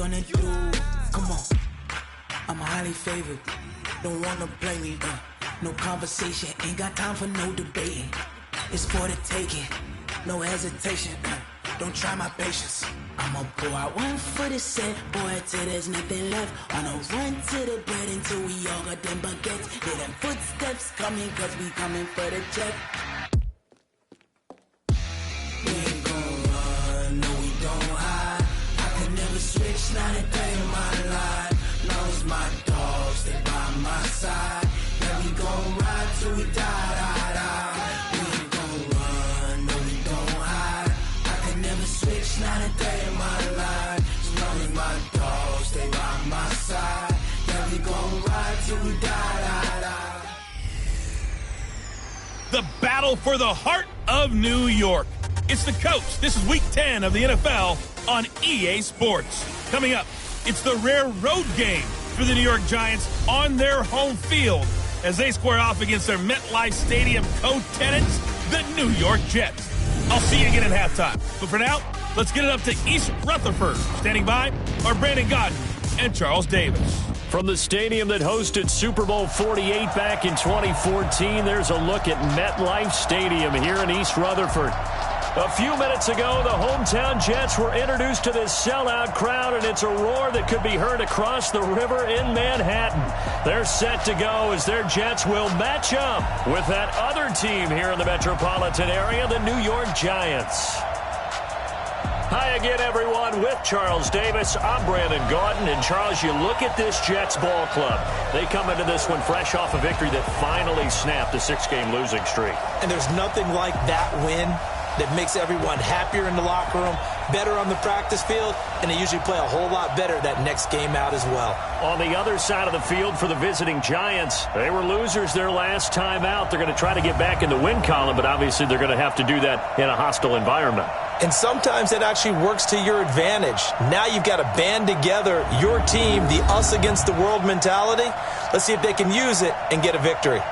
gonna do? Come on, I'm highly favored. Don't wanna play me, no conversation. Ain't got time for no debating. It's for the taking, no hesitation. Don't try my patience. I'ma pull out one for the set, boy, till there's nothing left. On a run to the bread until we all got them baguettes. Hear them footsteps coming, cause we coming for the check. We ain't gon' run, no we don't hide. I could never switch, not a day in my life. Long as my dogs stay by my side. Yeah, we gon' ride till we die, die, die. We ain't gon' run, no we don't hide. I could never switch, not a day in my life. As long as my dogs stay by my side. Yeah, we gon' ride till we die, die, die. The battle for the heart of New York. It's the coast. This is week 10 of the NFL on EA Sports. Coming up, it's the rare road game for the New York Giants on their home field as they square off against their MetLife Stadium co-tenants, the New York Jets. I'll see you again at halftime. But for now, let's get it up to East Rutherford. Standing by are Brandon Gaudin and Charles Davis. From the stadium that hosted Super Bowl 48 back in 2014, there's a look at MetLife Stadium here in East Rutherford. A few minutes ago, the hometown Jets were introduced to this sellout crowd, and it's a roar that could be heard across the river in Manhattan. They're set to go as their Jets will match up with that other team here in the metropolitan area, the New York Giants. Hi again, everyone, with Charles Davis. I'm Brandon Gaudin. And, Charles, you look at this Jets ball club. They come into this one fresh off a victory that finally snapped a 6-game losing streak. And there's nothing like that win that makes everyone happier in the locker room, better on the practice field, and they usually play a whole lot better that next game out as well. On the other side of the field for the visiting Giants, they were losers their last time out. They're going to try to get back in the win column, but obviously they're going to have to do that in a hostile environment. And sometimes it actually works to your advantage. Now you've got to band together your team, the us against the world mentality. Let's see if they can use it and get a victory.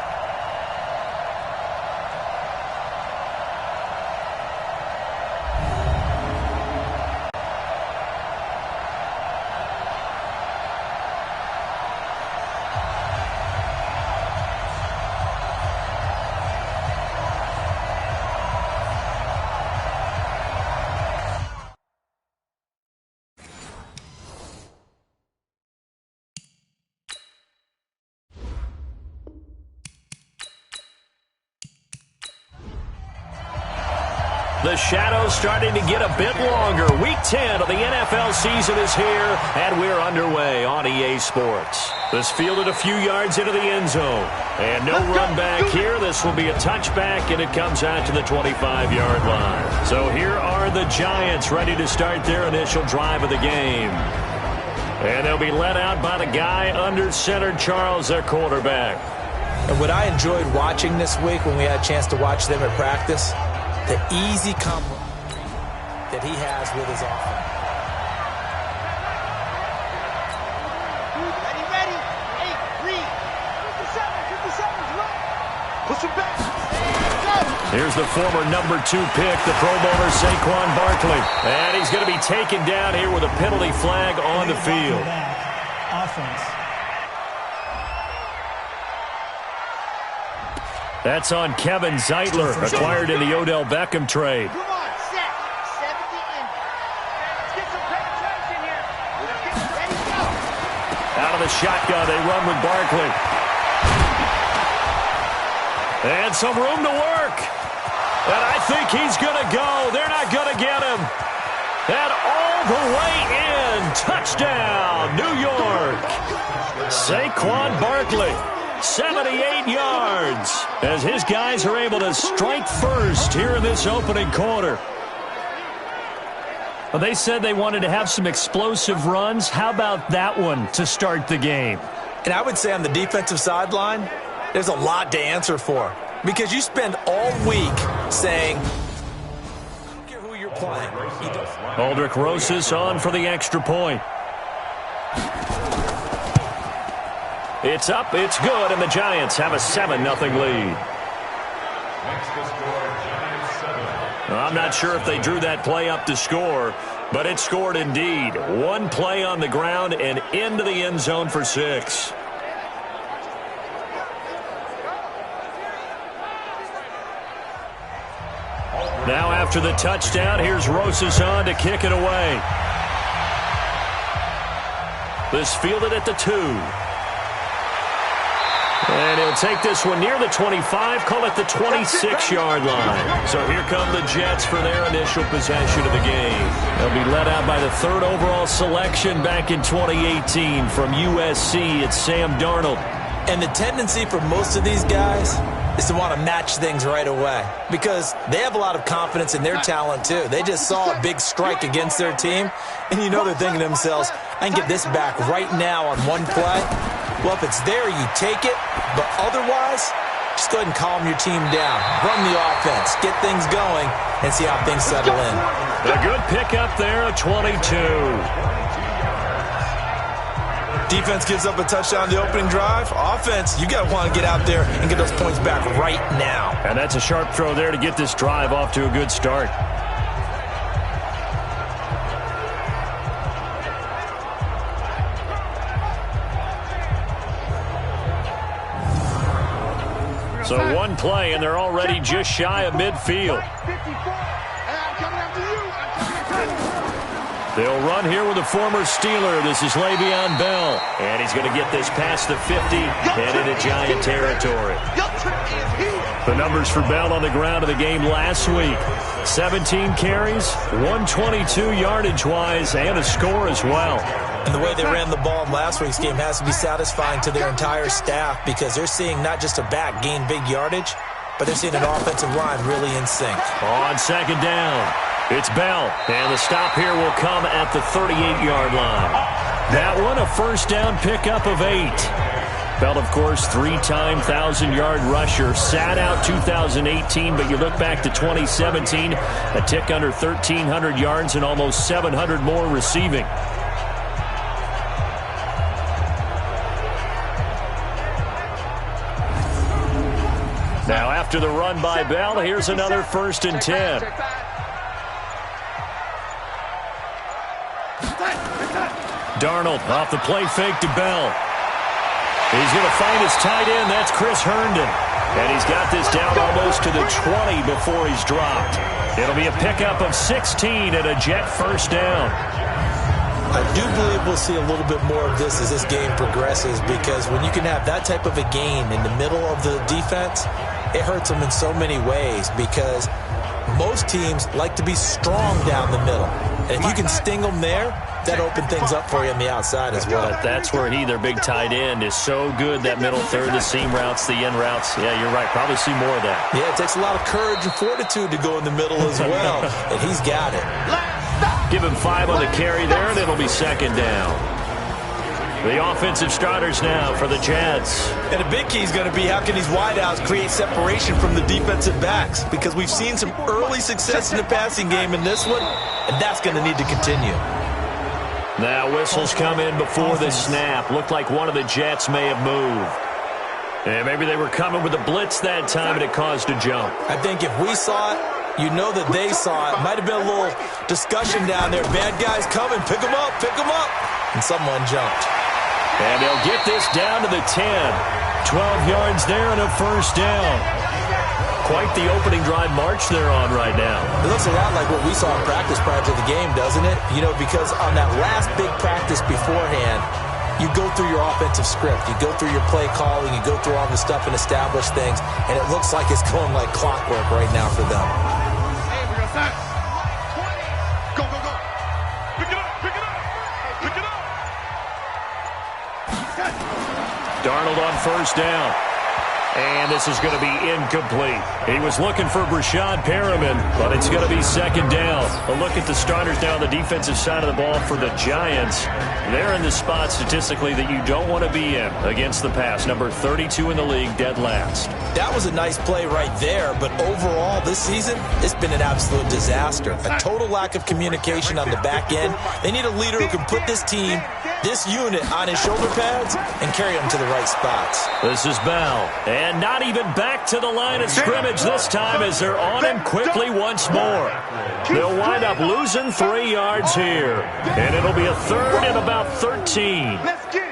The shadow's starting to get a bit longer. Week 10 of the NFL season is here, and we're underway on EA Sports. This fielded a few yards into the end zone. And no run back here. This will be a touchback, and it comes out to the 25-yard line. So here are the Giants ready to start their initial drive of the game. And they'll be led out by the guy under center, Charles, their quarterback. And what I enjoyed watching this week when we had a chance to watch them at practice, the easy combo that he has with his offense. Ready. 8, read. 57's right. Push him back. Here's the former number 2 pick, the Pro Bowler Saquon Barkley. And he's going to be taken down here with a penalty flag on the field. Offense. That's on Kevin Zeitler, acquired in the Odell Beckham trade. Come on, set. 70 in. Let's get some penetration here. Ready, go. Out of the shotgun, they run with Barkley. And some room to work. And I think he's going to go. They're not going to get him. And all the way in. Touchdown, New York. Saquon Barkley. 78 yards as his guys are able to strike first here in this opening quarter. Well, they said they wanted to have some explosive runs. How about that one to start the game? And I would say on the defensive sideline, there's a lot to answer for. Because you spend all week saying, I don't care who you're playing. Aldrick Rosas on for the extra point. It's up, it's good, and the Giants have a 7-0 lead. I'm not sure if they drew that play up to score, But it scored indeed. One play on the ground and into the end zone for 6. Now after the touchdown, here's Rosas on to kick it away. This fielded at the 2. And he'll take this one near the 25, call it the 26-yard line. So here come the Jets for their initial possession of the game. They'll be led out by the 3rd overall selection back in 2018 from USC. It's Sam Darnold. And the tendency for most of these guys is to want to match things right away because they have a lot of confidence in their talent too. They just saw a big strike against their team, and you know they're thinking to themselves, I can get this back right now on one play. Well, if it's there, you take it, but otherwise, just go ahead and calm your team down. Run the offense, get things going, and see how things settle in. A good pickup there, a 22. Defense gives up a touchdown the opening drive. Offense, you got to want to get out there and get those points back right now. And that's a sharp throw there to get this drive off to a good start. So one play, and they're already just shy of midfield. They'll run here with a former Steeler. This is Le'Veon Bell. And he's going to get this past the 50 and into Giant territory. The numbers for Bell on the ground of the game last week. 17 carries, 122 yardage-wise, and a score as well. And the way they ran the ball in last week's game has to be satisfying to their entire staff because they're seeing not just a back gain big yardage, but they're seeing an offensive line really in sync. On second down, it's Bell, and the stop here will come at the 38-yard line. That one, a first down pickup of 8. Bell, of course, 3-time 1,000-yard rusher, sat out 2018, but you look back to 2017, a tick under 1,300 yards and almost 700 more receiving. Now after the run by Bell, here's another 1st and 10. Darnold off the play fake to Bell. He's going to find his tight end. That's Chris Herndon. And he's got this down almost to the 20 before he's dropped. It'll be a pickup of 16 and a Jet first down. I do believe we'll see a little bit more of this as this game progresses because when you can have that type of a gain in the middle of the defense, it hurts them in so many ways because most teams like to be strong down the middle. And if you can sting them there, that opens things up for you on the outside as well. But that's where their big tight end, is so good, that middle third, the seam routes, the in routes. Yeah, you're right. Probably see more of that. Yeah, it takes a lot of courage and fortitude to go in the middle as well. And he's got it. Give him 5 on the carry there, and it'll be second down. The offensive starters now for the Jets. And a big key is going to be how can these wideouts create separation from the defensive backs? Because we've seen some early success in the passing game in this one, and that's going to need to continue. Now whistles come in before the snap. Looked like one of the Jets may have moved. And maybe they were coming with a blitz that time, and it caused a jump. I think if we saw it, you know that they saw it. Might have been a little discussion down there. Bad guys coming. Pick them up. Pick them up. And someone jumped. And they'll get this down to the 10. 12 yards there and a first down. Quite the opening drive march they're on right now. It looks a lot like what we saw in practice prior to the game, doesn't it? You know, because on that last big practice beforehand, you go through your offensive script. You go through your play calling. You go through all the stuff and establish things. And it looks like it's going like clockwork right now for them. Hey, we got that. 20. Go, go, go. Pick it up. Pick it up. Pick it up. Darnold on first down. And this is going to be incomplete. He was looking for Brashad Perriman, but it's going to be second down. A look at the starters now on the defensive side of the ball for the Giants. They're in the spot statistically that you don't want to be in against the pass. Number 32 in the league, dead last. That was a nice play right there, but overall this season, it's been an absolute disaster. A total lack of communication on the back end. They need a leader who can put this team this unit on his shoulder pads and carry him to the right spots. This is Bell. And not even back to the line of scrimmage this time as they're on him quickly once more. They'll wind up losing 3 yards here. And it'll be a third and about 13.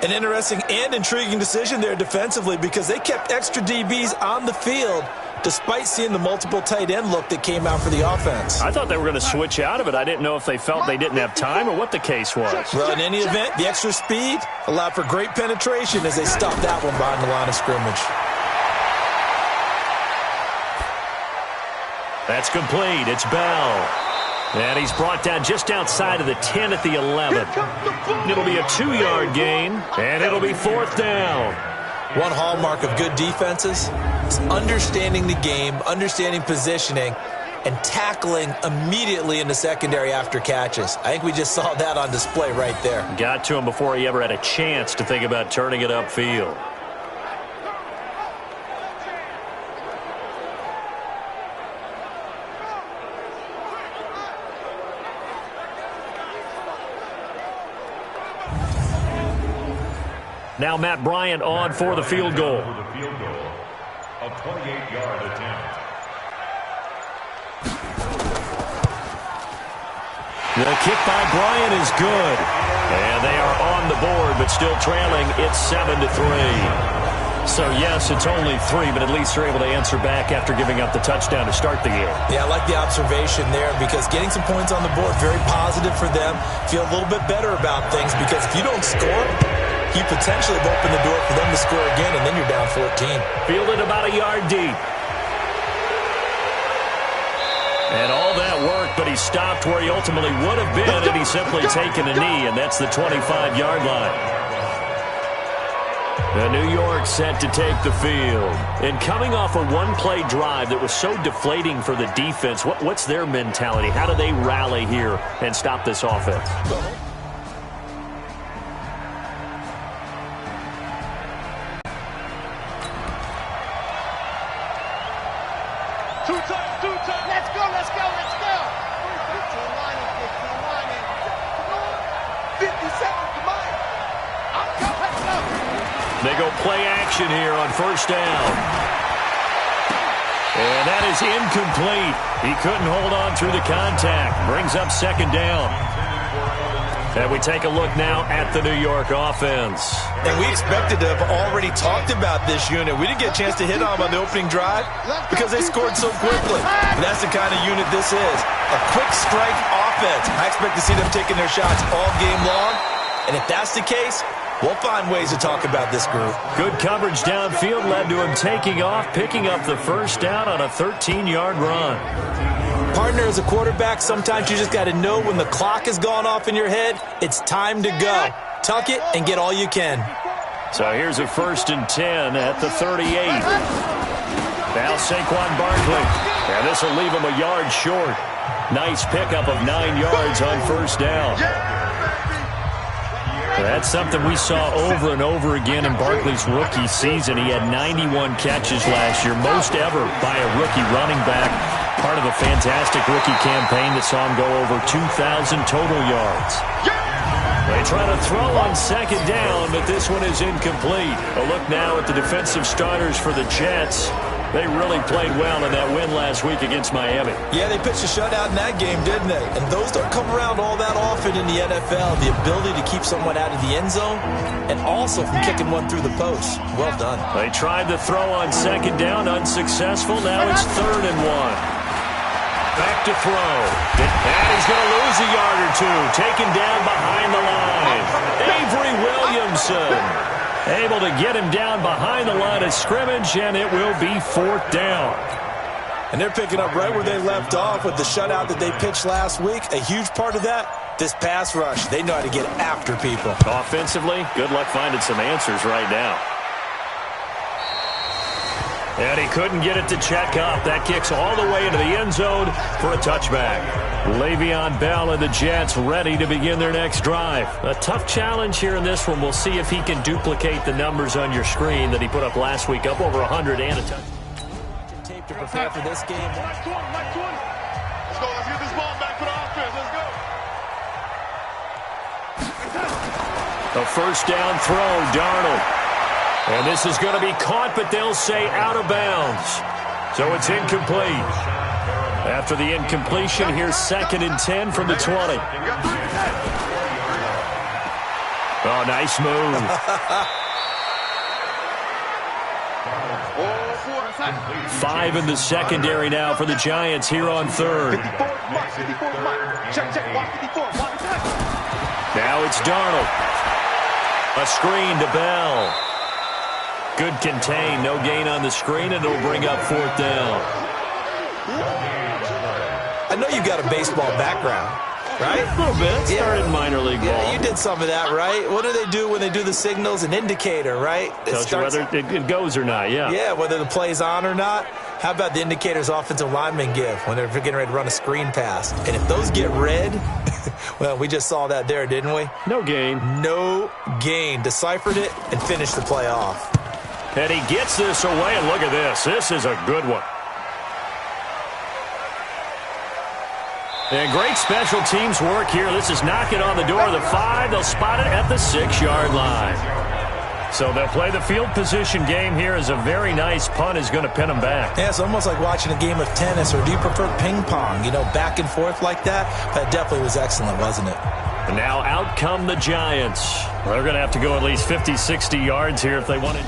An interesting and intriguing decision there defensively because they kept extra DBs on the field despite seeing the multiple tight end look that came out for the offense. I thought they were going to switch out of it. I didn't know if they felt they didn't have time or what the case was. Well, in any event, the extra speed allowed for great penetration as they stopped that one behind the line of scrimmage. That's complete. It's Bell. And he's brought down just outside of the 10 at the 11. It'll be a 2-yard gain, and it'll be 4th down. One hallmark of good defenses is understanding the game, understanding positioning, and tackling immediately in the secondary after catches. I think we just saw that on display right there. Got to him before he ever had a chance to think about turning it upfield. Now Matt Bryant on for the field goal. A 28-yard attempt. The kick by Bryant is good. And they are on the board, but still trailing. It's 7-3. So, yes, it's only 3, but at least they're able to answer back after giving up the touchdown to start the game. Yeah, I like the observation there because getting some points on the board, very positive for them. Feel a little bit better about things because if you don't score, you potentially have opened the door for them to score again, and then you're down 14. Fielded about a yard deep. And all that work, but he stopped where he ultimately would have been, and he's simply taken a knee, and that's the 25-yard line. The New York set to take the field. And coming off a one-play drive that was so deflating for the defense, what's their mentality? How do they rally here and stop this offense? Two times. Let's go. 15 lining. 50 seconds to mine. Let's go. They go play action here on first down. And that is incomplete. He couldn't hold on through the contact. Brings up second down. And we take a look now at the New York offense. And we expected to have already talked about this unit. We didn't get a chance to hit on the opening drive because they scored so quickly. And that's the kind of unit this is. A quick strike offense. I expect to see them taking their shots all game long. And if that's the case, we'll find ways to talk about this group. Good coverage downfield led to him taking off, picking up the first down on a 13-yard run. Partner, as a quarterback, sometimes you just got to know when the clock has gone off in your head, it's time to go. Tuck it and get all you can. So here's a 1st and 10 at the 38. Now Saquon Barkley. And this will leave him a yard short. Nice pickup of 9 yards on first down. That's something we saw over and over again in Barkley's rookie season. He had 91 catches last year, most ever by a rookie running back. Part of a fantastic rookie campaign that saw him go over 2,000 total yards. They try to throw on second down, but this one is incomplete. A look now at the defensive starters for the Jets. They really played well in that win last week against Miami. Yeah, they pitched a shutout in that game, didn't they? And those don't come around all that often in the NFL. The ability to keep someone out of the end zone and also from kicking one through the post. Well done. They tried to throw on second down, unsuccessful. Now it's 3rd and 1. Back to throw. And he's going to lose a yard or two. Taken down behind the line. Avery Williamson able to get him down behind the line of scrimmage, and it will be 4th down. And they're picking up right where they left off with the shutout that they pitched last week. A huge part of that, this pass rush. They know how to get after people. Offensively, good luck finding some answers right now. And he couldn't get it to check up. That kicks all the way into the end zone for a touchback. Le'Veon Bell and the Jets ready to begin their next drive. A tough challenge here in this one. We'll see if he can duplicate the numbers on your screen that he put up last week, up over 100 and a touchdown. Tape to prepare for this game. Let's go. Let's get this ball back for the offense. Let's go. A first down throw, Darnold. And this is going to be caught, but they'll say out of bounds. So it's incomplete. After the incompletion, here's 2nd and 10 from the 20. Oh, nice move. Five in the secondary now for the Giants here on 3rd. Now it's Darnold. A screen to Bell. Good contain, no gain on the screen, and it'll bring up 4th down. I know you got a baseball background, right? A little bit. Started in minor league ball. Yeah, you did some of that, right? What do they do when they do the signals? An indicator, right? Tells you whether it goes or not, yeah. Yeah, whether the play's on or not. How about the indicators offensive linemen give when they're getting ready to run a screen pass? And if those get red, well, we just saw that there, didn't we? No gain. No gain. Deciphered it and finished the play off. And he gets this away, and look at this. This is a good one. And great special teams work here. This is knocking on the door of the 5. They'll spot it at the 6-yard line. So they'll play the field position game here as a very nice punt is going to pin them back. Yeah, it's almost like watching a game of tennis, or do you prefer ping pong? You know, back and forth like that? That definitely was excellent, wasn't it? And now out come the Giants. They're going to have to go at least 50, 60 yards here if they want to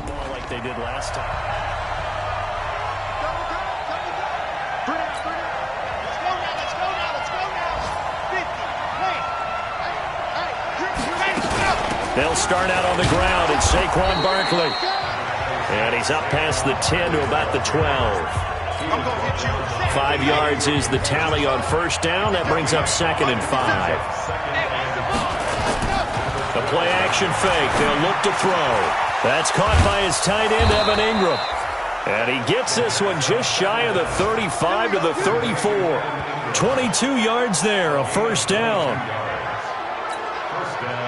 ball like they did last time. They'll start out on the ground. It's Saquon Barkley. And he's up past the 10 to about the 12. 5 yards is the tally on first down. That brings up 2nd and 5. The play action fake. They'll look to throw. That's caught by his tight end, Evan Ingram. And he gets this one just shy of the 35 to the 34. 22 yards there, a first down.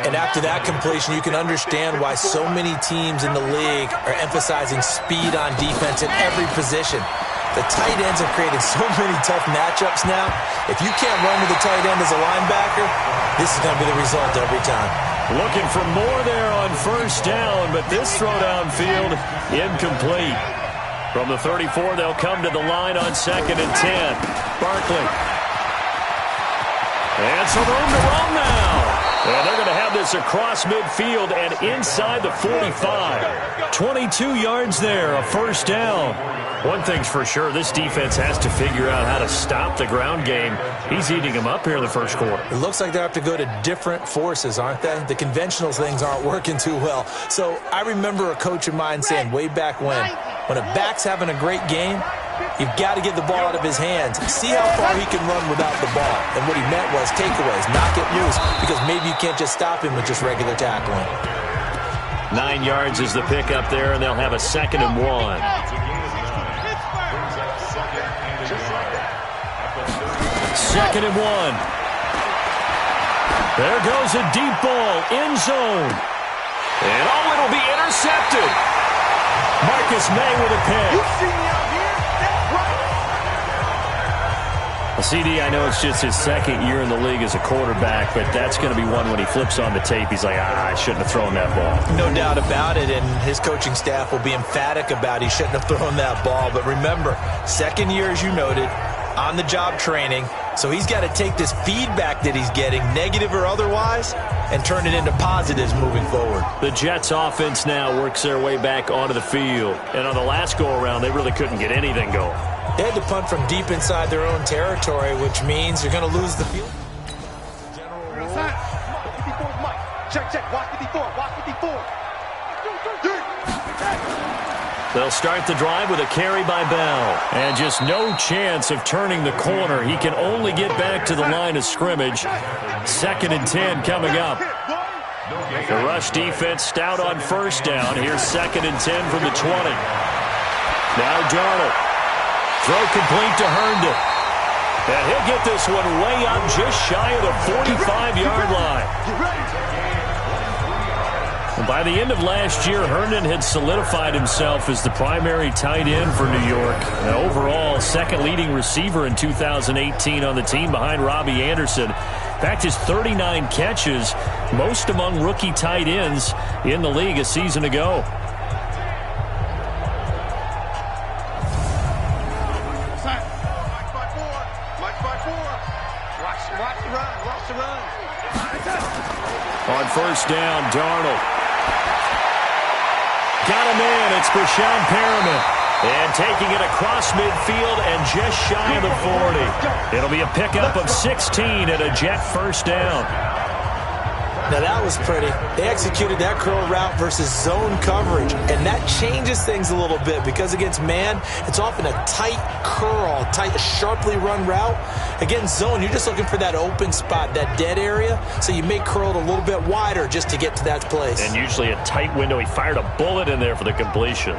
And after that completion, you can understand why so many teams in the league are emphasizing speed on defense in every position. The tight ends have created so many tough matchups now. If you can't run with the tight end as a linebacker, this is going to be the result every time. Looking for more there on first down, but this throw downfield incomplete. From the 34, they'll come to the line on 2nd and 10. Barkley. And some room to run now. And they're going to have this across midfield and inside the 45. 22 yards there, a first down. One thing's for sure, this defense has to figure out how to stop the ground game. He's eating them up here in the first quarter. It looks like they have to go to different forces, aren't they? The conventional things aren't working too well. So I remember a coach of mine saying way back when a back's having a great game, you've got to get the ball out of his hands. See how far he can run without the ball. And what he meant was takeaways, knock it loose, because maybe you can't just stop him with just regular tackling. 9 yards is the pickup there, and they'll have a 2nd and 1. Second and 1. There goes a deep ball, end zone. And it'll be intercepted. Marcus May with a pick. You see me out here? That's right. CD, I know it's just his 2nd year in the league as a quarterback, but that's going to be one when he flips on the tape. He's like, I shouldn't have thrown that ball. No doubt about it, and his coaching staff will be emphatic about he shouldn't have thrown that ball. But remember, 2nd year, as you noted, on-the-job training. So he's got to take this feedback that he's getting, negative or otherwise, and turn it into positives moving forward. The Jets offense now works their way back onto the field. And on the last go-around, they really couldn't get anything going. They had to punt from deep inside their own territory, which means you're going to lose the field. Check. Watch 54. They'll start the drive with a carry by Bell. And just no chance of turning the corner. He can only get back to the line of scrimmage. 2nd and 10 coming up. The rush defense stout on first down. Here's 2nd and 10 from the 20. Now Darnold. Throw complete to Herndon. And he'll get this one way up just shy of the 45-yard line. By the end of last year, Herndon had solidified himself as the primary tight end for New York. And overall, 2nd leading receiver in 2018 on the team behind Robbie Anderson. In fact, his 39 catches most among rookie tight ends in the league a season ago. On first down, Darnold. Got a man. It's Breshad Perriman. And taking it across midfield and just shy of the 40. It'll be a pickup of 16 and a Jet first down. Now that was pretty. They executed that curl route versus zone coverage, and that changes things a little bit because against man, it's often a tight curl, tight, sharply run route. Against zone, you're just looking for that open spot, that dead area, so you may curl it a little bit wider just to get to that place. And usually a tight window. He fired a bullet in there for the completion.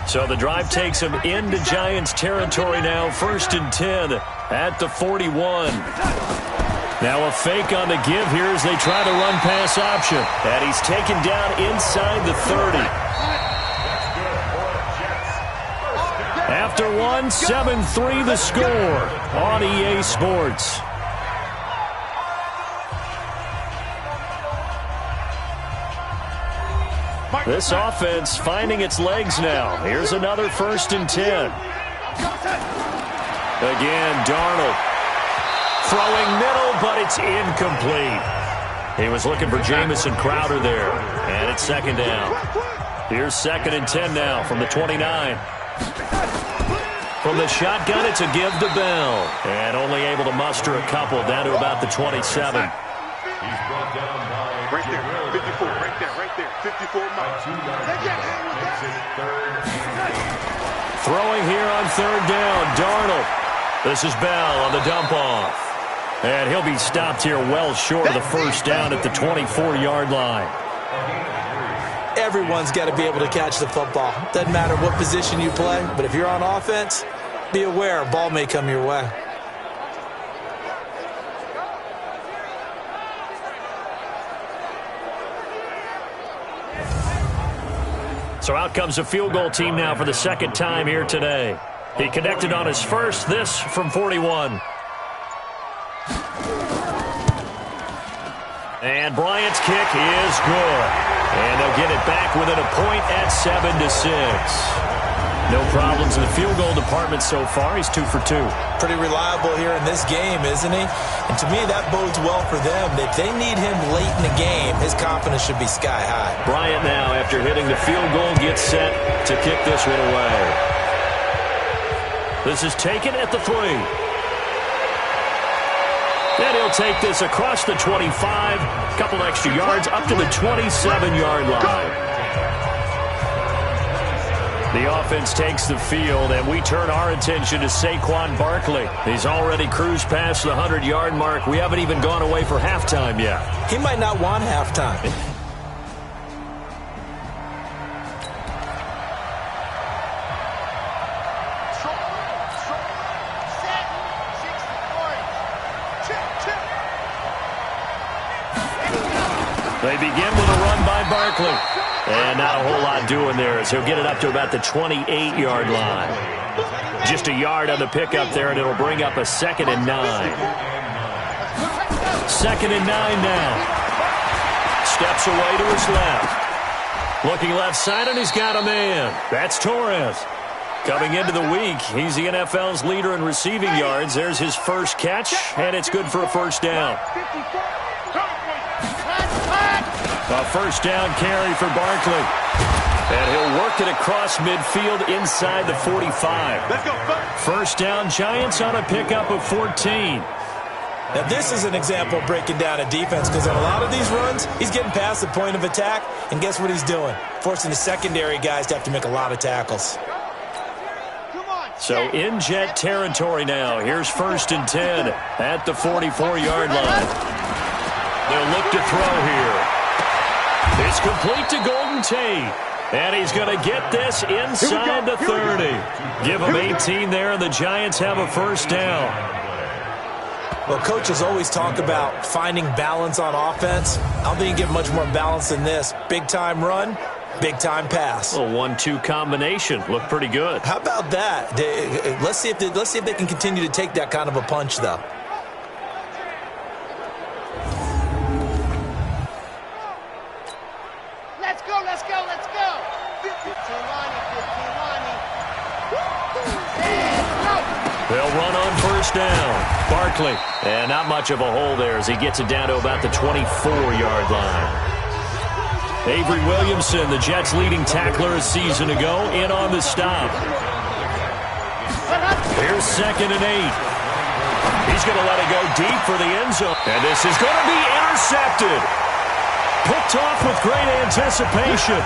So the drive takes him into Giants territory now, 1st and 10 at the 41. Now a fake on the give here as they try to run pass option. And he's taken down inside the 30. After one, 7-3 the score on EA Sports. This offense finding its legs now. Here's another 1st and 10. Again, Darnold. Throwing middle, but it's incomplete. He was looking for Jamison Crowder there. And it's 2nd down. Here's 2nd and 10 now from the 29. From the shotgun, it's a give to Bell. And only able to muster a couple down to about the 27. Right there, 54, right there, 54 miles. Throwing here on 3rd down, Darnold. This is Bell on the dump off. And he'll be stopped here well short of the first down at the 24-yard line. Everyone's got to be able to catch the football. Doesn't matter what position you play, but if you're on offense, be aware a ball may come your way. So out comes a field goal team now for the 2nd time here today. He connected on his first, this from 41. And Bryant's kick is good. And they'll get it back within a point at 7-6. No problems in the field goal department so far. He's 2 for 2. Pretty reliable here in this game, isn't he? And to me, that bodes well for them. If they need him late in the game, his confidence should be sky high. Bryant now, after hitting the field goal, gets set to kick this one away. This is taken at the 3. And he'll take this across the 25, couple extra yards up to the 27-yard line. The offense takes the field, and we turn our attention to Saquon Barkley. He's already cruised past the 100-yard mark. We haven't even gone away for halftime yet. He might not want halftime. They begin with a run by Barkley. And not a whole lot doing there as he'll get it up to about the 28-yard line. Just a yard on the pickup there, and it'll bring up a 2nd and 9. 2nd and 9 now. Steps away to his left. Looking left side, and he's got a man. That's Torres. Coming into the week, he's the NFL's leader in receiving yards. There's his first catch, and it's good for a first down. A first down carry for Barkley. And he'll work it across midfield inside the 45. Let's go, First down, Giants on a pickup of 14. Now, this is an example of breaking down a defense because in a lot of these runs, he's getting past the point of attack, and guess what he's doing? Forcing the secondary guys to have to make a lot of tackles. So in Jet territory now. Here's 1st and 10 at the 44-yard line. They'll look to throw here. It's complete to Golden Tate. And he's going to get this inside the 30. Give him 18 there, and the Giants have a first down. Well, coaches always talk about finding balance on offense. I don't think you get much more balance than this. Big-time run, big-time pass. A 1-2 combination. Looked pretty good. How about that? Let's see if they can continue to take that kind of a punch, though. first down. Barkley. And not much of a hole there as he gets it down to about the 24-yard line. Avery Williamson, the Jets' leading tackler a season ago, in on the stop. Here's 2nd and 8. He's going to let it go deep for the end zone. And this is going to be intercepted. Picked off with great anticipation.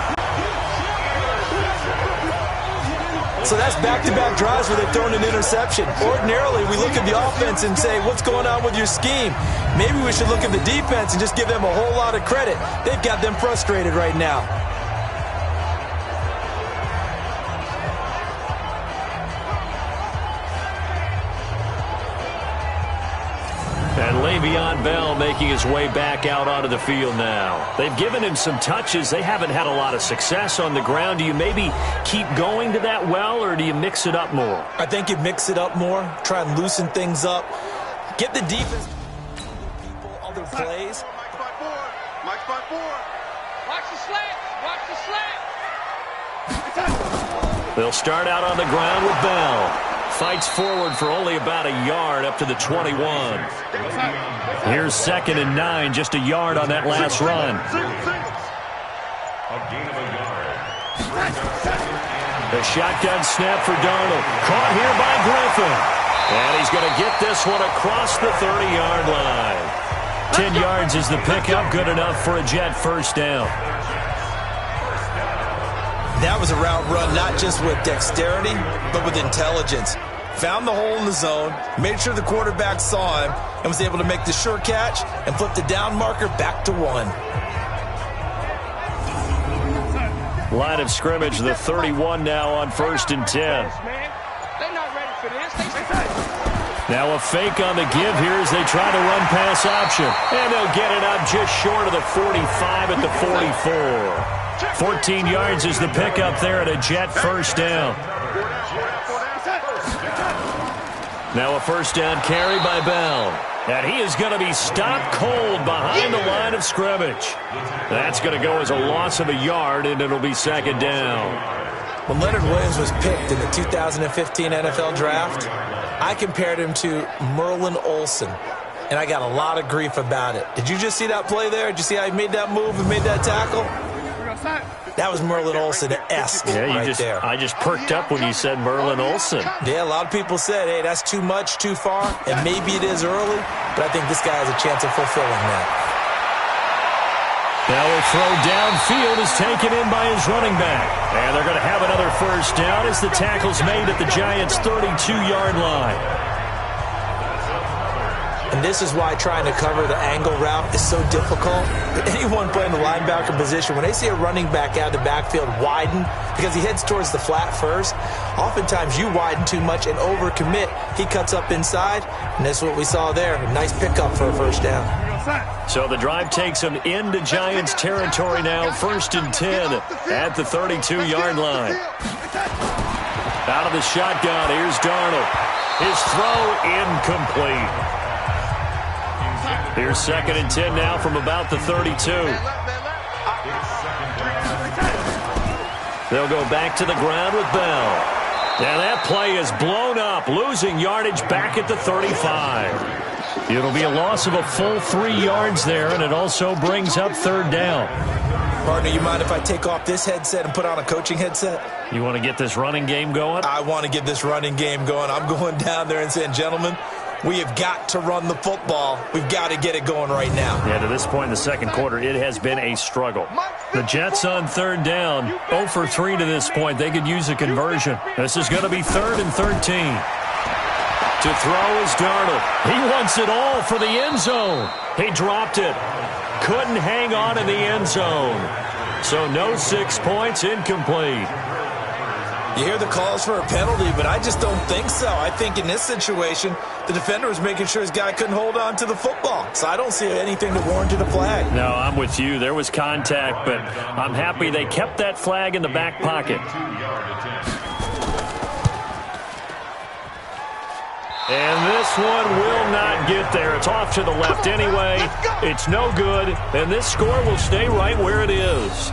So that's back-to-back drives where they've thrown an interception. Ordinarily, we look at the offense and say, what's going on with your scheme? Maybe we should look at the defense and just give them a whole lot of credit. They've got them frustrated right now. And Le'Veon Bell making his way back out onto the field now. They've given him some touches. They haven't had a lot of success on the ground. Do you maybe keep going to that well, or do you mix it up more? I think you mix it up more, try and loosen things up, get the defense people other plays. Mike spot 4. Watch the slant. Watch the slant. They'll start out on the ground with Bell. Fights forward for only about a yard up to the 21. Here's 2nd and 9, just a yard on that last run. The shotgun snap for Darnold. Caught here by Griffin. And he's going to get this one across the 30-yard line. 10 yards is the pickup, good enough for a Jet first down. That was a route run not just with dexterity, but with intelligence. Found the hole in the zone, made sure the quarterback saw him, and was able to make the sure catch and flip the down marker back to 1. Line of scrimmage, the 31 now on 1st and 10. They're not ready for this. Now a fake on the give here as they try to run pass option. And they'll get it up just short of the 45 at the 44. 14 yards is the pickup there at a Jet first down. Now a first down carry by Bell. And he is going to be stopped cold behind the line of scrimmage. That's going to go as a loss of a yard, and it'll be 2nd down. When Leonard Williams was picked in the 2015 NFL Draft, I compared him to Merlin Olsen, and I got a lot of grief about it. Did you just see that play there? Did you see how he made that move and made that tackle? That was Merlin Olsen-esque there. I just perked up when you said Merlin Olsen. Yeah, a lot of people said, hey, that's too much, too far, and maybe it is early, but I think this guy has a chance of fulfilling that. Now a throw downfield is taken in by his running back. And they're going to have another first down as the tackle's made at the Giants' 32-yard line. And this is why trying to cover the angle route is so difficult. Anyone playing the linebacker position, when they see a running back out of the backfield widen, because he heads towards the flat first, oftentimes you widen too much and overcommit. He cuts up inside, and that's what we saw there. A nice pickup for a first down. So the drive takes him into Giants territory now, 1st and 10 at the 32-yard line. Out of the shotgun, here's Darnold. His throw incomplete. Here's 2nd and 10 now from about the 32. They'll go back to the ground with Bell. And that play is blown up, losing yardage back at the 35. It'll be a loss of a full 3 yards there, and it also brings up 3rd down. Partner, you mind if I take off this headset and put on a coaching headset? You want to get this running game going? I want to get this running game going. I'm going down there and saying, gentlemen, we have got to run the football. We've got to get it going right now. Yeah, to this point in the second quarter, it has been a struggle. The Jets on 3rd down, 0 for 3 to this point. They could use a conversion. This is going to be 3rd and 13. To throw is Darnold. He wants it all for the end zone. He dropped it. Couldn't hang on in the end zone. So no 6 points, incomplete. You hear the calls for a penalty, but I just don't think so. I think in this situation, the defender was making sure his guy couldn't hold on to the football. So I don't see anything that warranted a flag. No, I'm with you. There was contact, but I'm happy they kept that flag in the back pocket. And this one will not get there. It's off to the left anyway. It's no good, and this score will stay right where it is.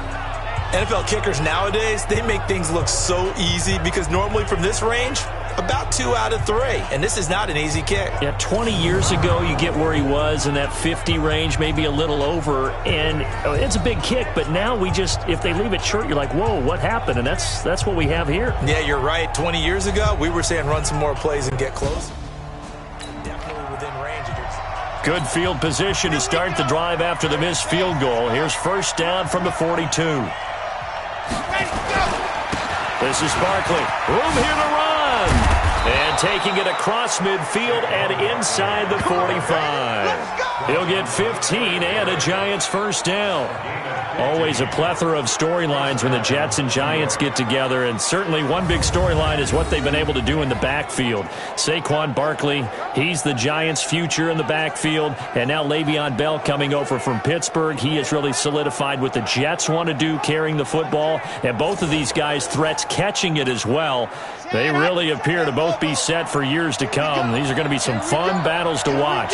NFL kickers nowadays, they make things look so easy because normally from this range, about 2 out of 3. And this is not an easy kick. Yeah, 20 years ago, you get where he was in that 50 range, maybe a little over. And it's a big kick, but now we just, if they leave it short, you're like, whoa, what happened? And that's what we have here. Yeah, you're right. 20 years ago, we were saying run some more plays and get close. Definitely within range. Good field position to start the drive after the missed field goal. Here's first down from the 42. This is Barkley. Room here to run. And taking it across midfield and inside the 45. He'll get 15 and a Giants first down. Always a plethora of storylines when the Jets and Giants get together, and certainly one big storyline is what they've been able to do in the backfield. Saquon Barkley, he's the Giants' future in the backfield, and now Le'Veon Bell coming over from Pittsburgh. He has really solidified what the Jets want to do, carrying the football, and both of these guys threats catching it as well. They really appear to both be set for years to come. These are going to be some fun battles to watch.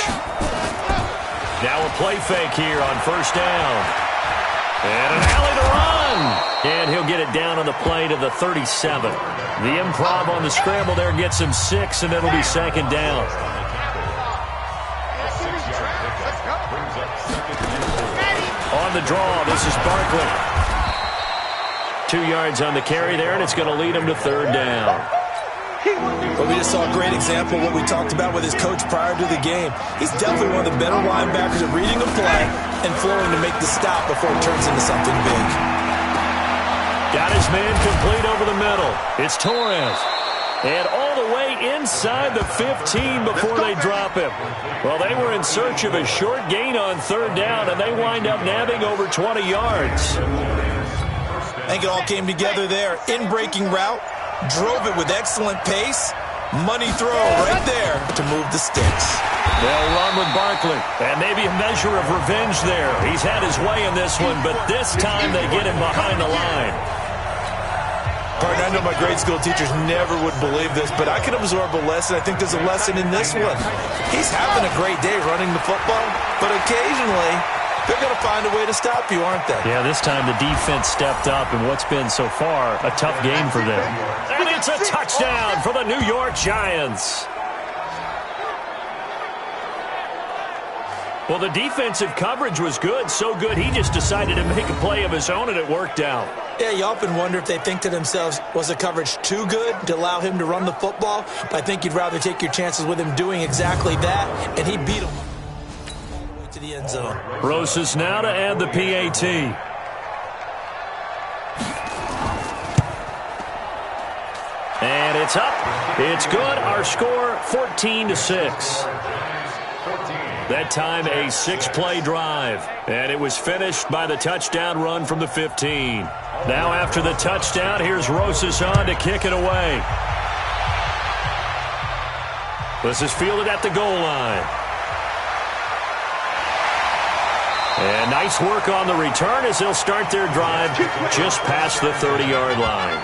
Now a play fake here on first down. And an alley to run. And he'll get it down on the play to the 37. The improv on the scramble there gets him 6, and it'll be second down. On the draw, this is Barkley. 2 yards on the carry there, and it's going to lead him to third down. But we just saw a great example of what we talked about with his coach prior to the game. He's definitely one of the better linebackers at reading a play and flowing to make the stop before it turns into something big. Got his man complete over the middle. It's Torres. And all the way inside the 15 before they drop him. Well, they were in search of a short gain on third down, and they wind up nabbing over 20 yards. I think it all came together there. In-breaking route. Drove it with excellent pace. Money throw right there to move the sticks. They'll run with Barkley. And maybe a measure of revenge there. He's had his way in this one, but this time they get him behind the line. Pardon, I know my grade school teachers never would believe this, but I can absorb a lesson. I think there's a lesson in this one. He's having a great day running the football, but occasionally they're going to find a way to stop you, aren't they? Yeah, this time the defense stepped up in what's been so far a tough game for them. And it's a touchdown for the New York Giants. Well, the defensive coverage was good, so good he just decided to make a play of his own, and it worked out. Yeah, you often wonder if they think to themselves, was the coverage too good to allow him to run the football? But I think you'd rather take your chances with him doing exactly that, and he beat him to the end zone. Rosas now to add the PAT. And it's up. It's good. Our score 14-6. That time a 6-play drive. And it was finished by the touchdown run from the 15. Now after the touchdown, here's Rosas on to kick it away. This is fielded at the goal line. And nice work on the return as they'll start their drive just past the 30-yard line.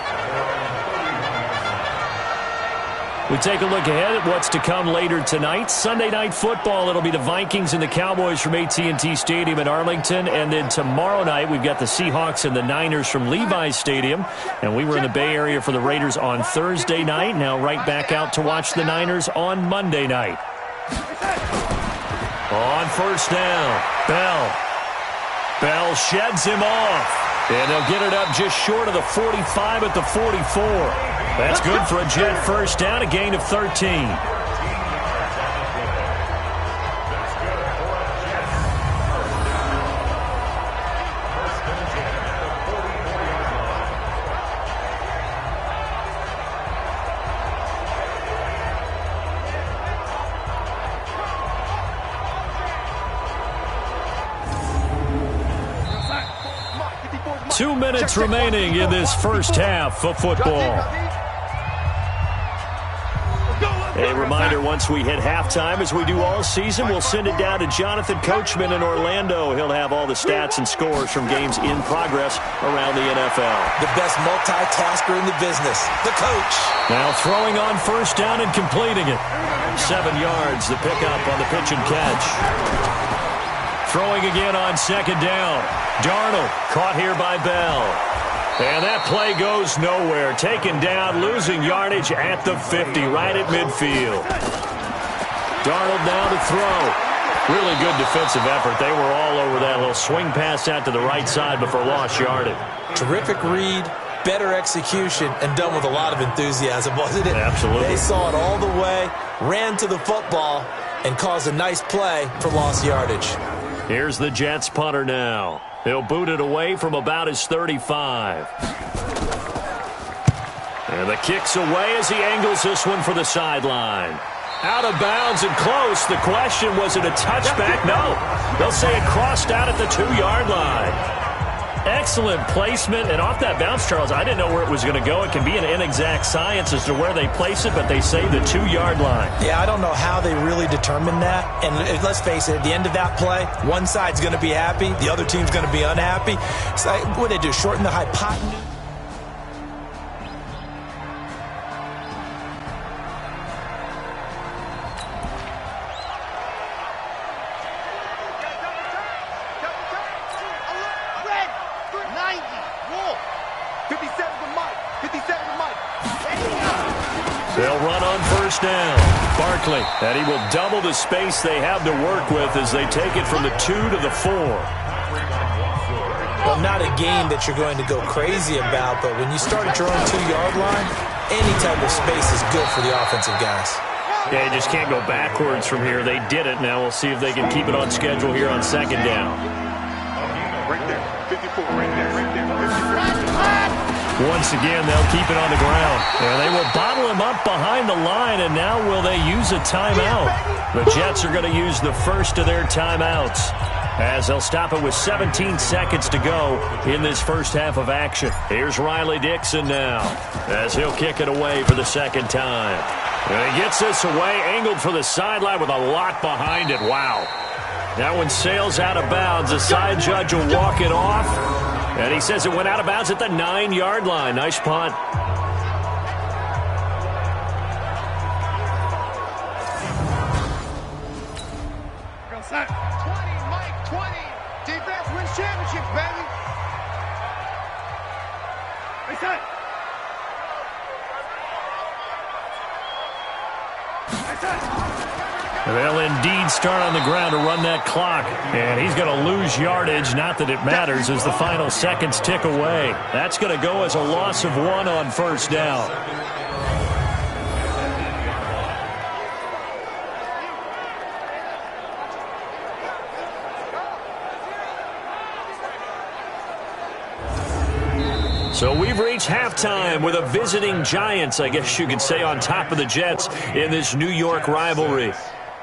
We take a look ahead at what's to come later tonight. Sunday Night Football, it'll be the Vikings and the Cowboys from AT&T Stadium in Arlington. And then tomorrow night, we've got the Seahawks and the Niners from Levi's Stadium. And we were in the Bay Area for the Raiders on Thursday night. Now right back out to watch the Niners on Monday night. On first down, Bell sheds him off. And they'll get it up just short of the 45 at the 44. That's good for a Jet first down, a gain of 13. Two minutes remaining in this first half of football. A reminder, once we hit halftime, as we do all season, we'll send it down to Jonathan Coachman in Orlando. He'll have all the stats and scores from games in progress around the NFL. The best multitasker in the business, the coach. Now throwing on first down and completing it. 7 yards, the pickup on the pitch and catch. Throwing again on second down. Darnold caught here by Bell. And that play goes nowhere. Taken down, losing yardage at the 50, right at midfield. Darnold now to throw. Really good defensive effort. They were all over that little swing pass out to the right side before lost yardage. Terrific read, better execution, and done with a lot of enthusiasm, wasn't it? Absolutely. They saw it all the way, ran to the football, and caused a nice play for lost yardage. Here's the Jets punter now. He'll boot it away from about his 35. And the kick's away as he angles this one for the sideline. Out of bounds and close. The question, was it a touchback? No. They'll say it crossed out at the 2-yard line. Excellent placement, and off that bounce, Charles, I didn't know where it was going to go. It can be an inexact science as to where they place it, but they say the 2-yard line. Yeah, I don't know how they really determined that. And let's face it, at the end of that play, one side's going to be happy, the other team's going to be unhappy. So what did they do, shorten the hypotenuse? They'll run on first down. Barkley, and he will double the space they have to work with as they take it from the 2 to the 4. Well, not a game that you're going to go crazy about, but when you start at your own 2-yard line, any type of space is good for the offensive guys. Yeah, you just can't go backwards from here. They did it. Now we'll see if they can keep it on schedule here on second down. Right there, 54, right there, right there, 54. Once again, they'll keep it on the ground. And they will bottle him up behind the line, and now will they use a timeout? The Jets are going to use the first of their timeouts as they'll stop it with 17 seconds to go in this first half of action. Here's Riley Dixon now as he'll kick it away for the second time. And he gets this away, angled for the sideline with a lot behind it. Wow. That one sails out of bounds. The side judge will walk it off. And he says it went out of bounds at the 9-yard line. Nice punt. Go set. 20, Mike, 20. Defense wins championships, baby. Hey, set. Hey, set. They'll indeed start on the ground to run that clock. And he's going to lose yardage. Not that it matters as the final seconds tick away. That's going to go as a loss of 1 on first down. So we've reached halftime with a visiting Giants, I guess you could say, on top of the Jets in this New York rivalry.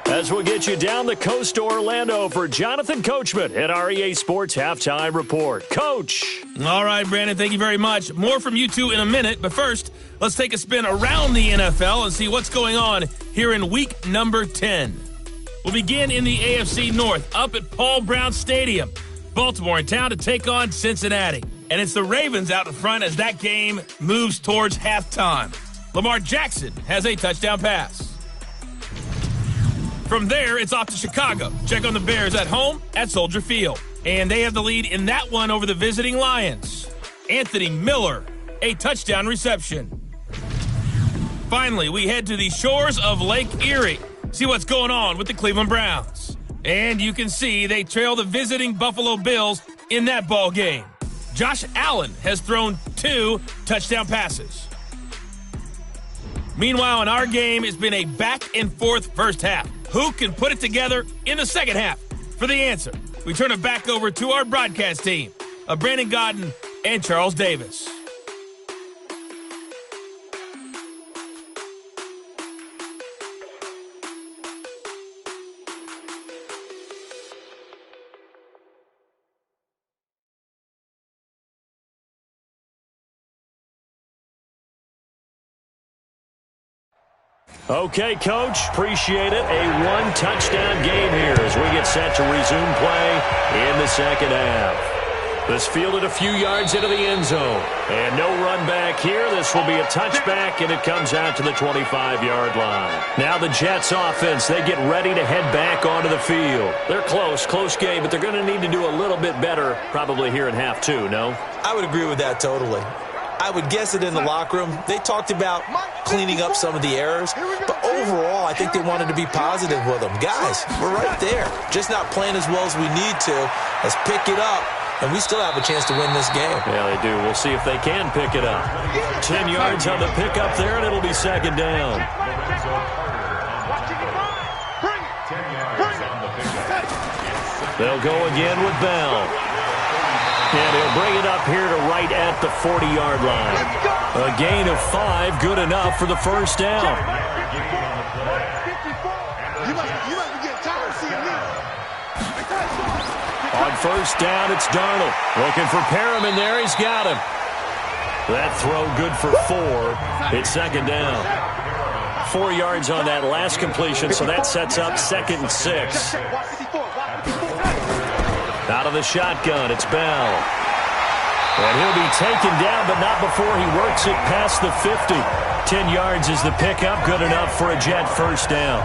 As we'll get you down the coast to Orlando for Jonathan Coachman at our EA Sports Halftime Report. Coach. All right, Brandon, thank you very much. More from you two in a minute, but first, let's take a spin around the NFL and see what's going on here in week number 10. We'll begin in the AFC North, up at Paul Brown Stadium. Baltimore in town to take on Cincinnati. And it's the Ravens out in front as that game moves towards halftime. Lamar Jackson has a touchdown pass. From there, it's off to Chicago. Check on the Bears at home at Soldier Field. And they have the lead in that one over the visiting Lions. Anthony Miller, a touchdown reception. Finally, we head to the shores of Lake Erie. See what's going on with the Cleveland Browns. And you can see they trail the visiting Buffalo Bills in that ball game. Josh Allen has thrown 2 touchdown passes. Meanwhile, in our game, it's been a back-and-forth first half. Who can put it together in the second half? For the answer, we turn it back over to our broadcast team of Brandon Godden and Charles Davis. Okay, Coach, appreciate it. A 1-touchdown game here as we get set to resume play in the second half. This fielded a few yards into the end zone. And no run back here. This will be a touchback, and it comes out to the 25-yard line. Now the Jets offense, they get ready to head back onto the field. They're close game, but they're going to need to do a little bit better probably here in half two, no? I would agree with that totally. I would guess it in the locker room. They talked about cleaning up some of the errors, but overall, I think they wanted to be positive with them. Guys, we're right there. Just not playing as well as we need to. Let's pick it up, and we still have a chance to win this game. Yeah, they do. We'll see if they can pick it up. 10 yards on the pickup there, and it'll be second down. They'll go again with Bell. And he'll bring it up here to right at the 40-yard line. A gain of 5, good enough for the first down. On first down, it's Darnold. Looking for Perriman there. He's got him. That throw good for 4. It's second down. 4 yards on that last completion, so that sets up 2nd and 6. Out of the shotgun, it's Bell. And he'll be taken down, but not before he works it past the 50. 10 yards is the pickup, good enough for a Jet first down.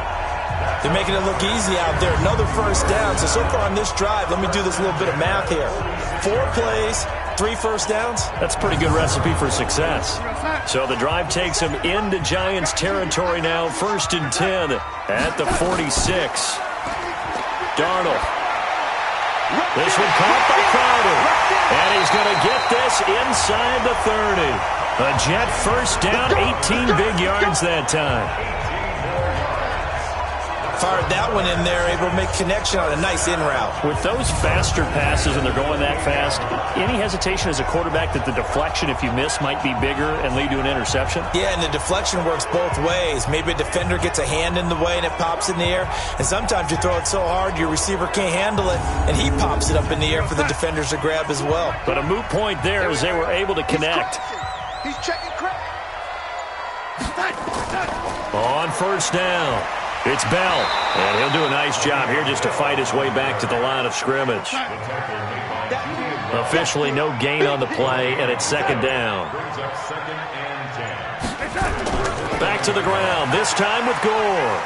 They're making it look easy out there. Another first down. So far on this drive, let me do this little bit of math here. 4 plays, 3 first downs. That's a pretty good recipe for success. So the drive takes him into Giants territory now. 1st and 10 at the 46. Darnold. This one caught by Crowder. And he's going to get this inside the 30. A Jet first down, 18 big yards that time. Fired that one in there, able to make connection on a nice in route. With those faster passes and they're going that fast, any hesitation as a quarterback that the deflection, if you miss, might be bigger and lead to an interception? Yeah, and the deflection works both ways. Maybe a defender gets a hand in the way and it pops in the air. And sometimes you throw it so hard your receiver can't handle it, and he pops it up in the air for the defenders to grab as well. But a moot point there as they were able to connect. He's checking credit. On first down. It's Bell, and he'll do a nice job here just to fight his way back to the line of scrimmage. Officially no gain on the play, and it's second down. Back to the ground, this time with Gore.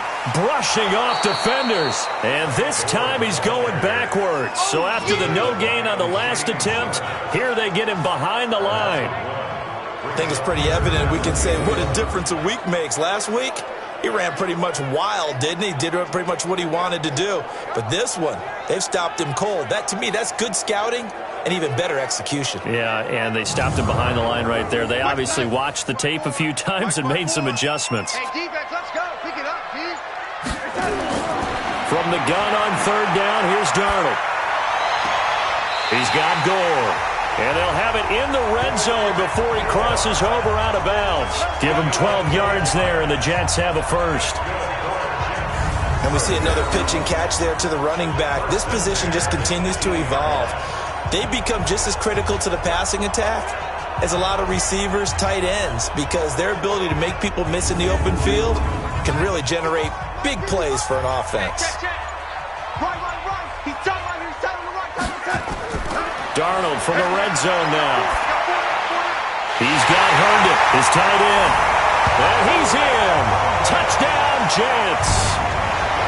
Brushing off defenders, and this time he's going backwards. So after the no gain on the last attempt, here they get him behind the line. I think it's pretty evident. We can say what a difference a week makes. Last week, he ran pretty much wild, didn't he? Did pretty much what he wanted to do. But this one, they've stopped him cold. That, to me, that's good scouting and even better execution. Yeah, and they stopped him behind the line right there. They obviously watched the tape a few times and made some adjustments. Hey, defense, let's go. Pick it up, Keith. From the gun on third down, here's Darnold. He's got Gore. And they'll have it in the red zone before he crosses over out of bounds. Give him 12 yards there, and the Jets have a first. And we see another pitch and catch there to the running back. This position just continues to evolve. They become just as critical to the passing attack as a lot of receivers, tight ends, because their ability to make people miss in the open field can really generate big plays for an offense. Right. He's done right. He's done on the right side. Darnold from the red zone now. He's got Herndon, his tight end. And he's in. Touchdown, Jets.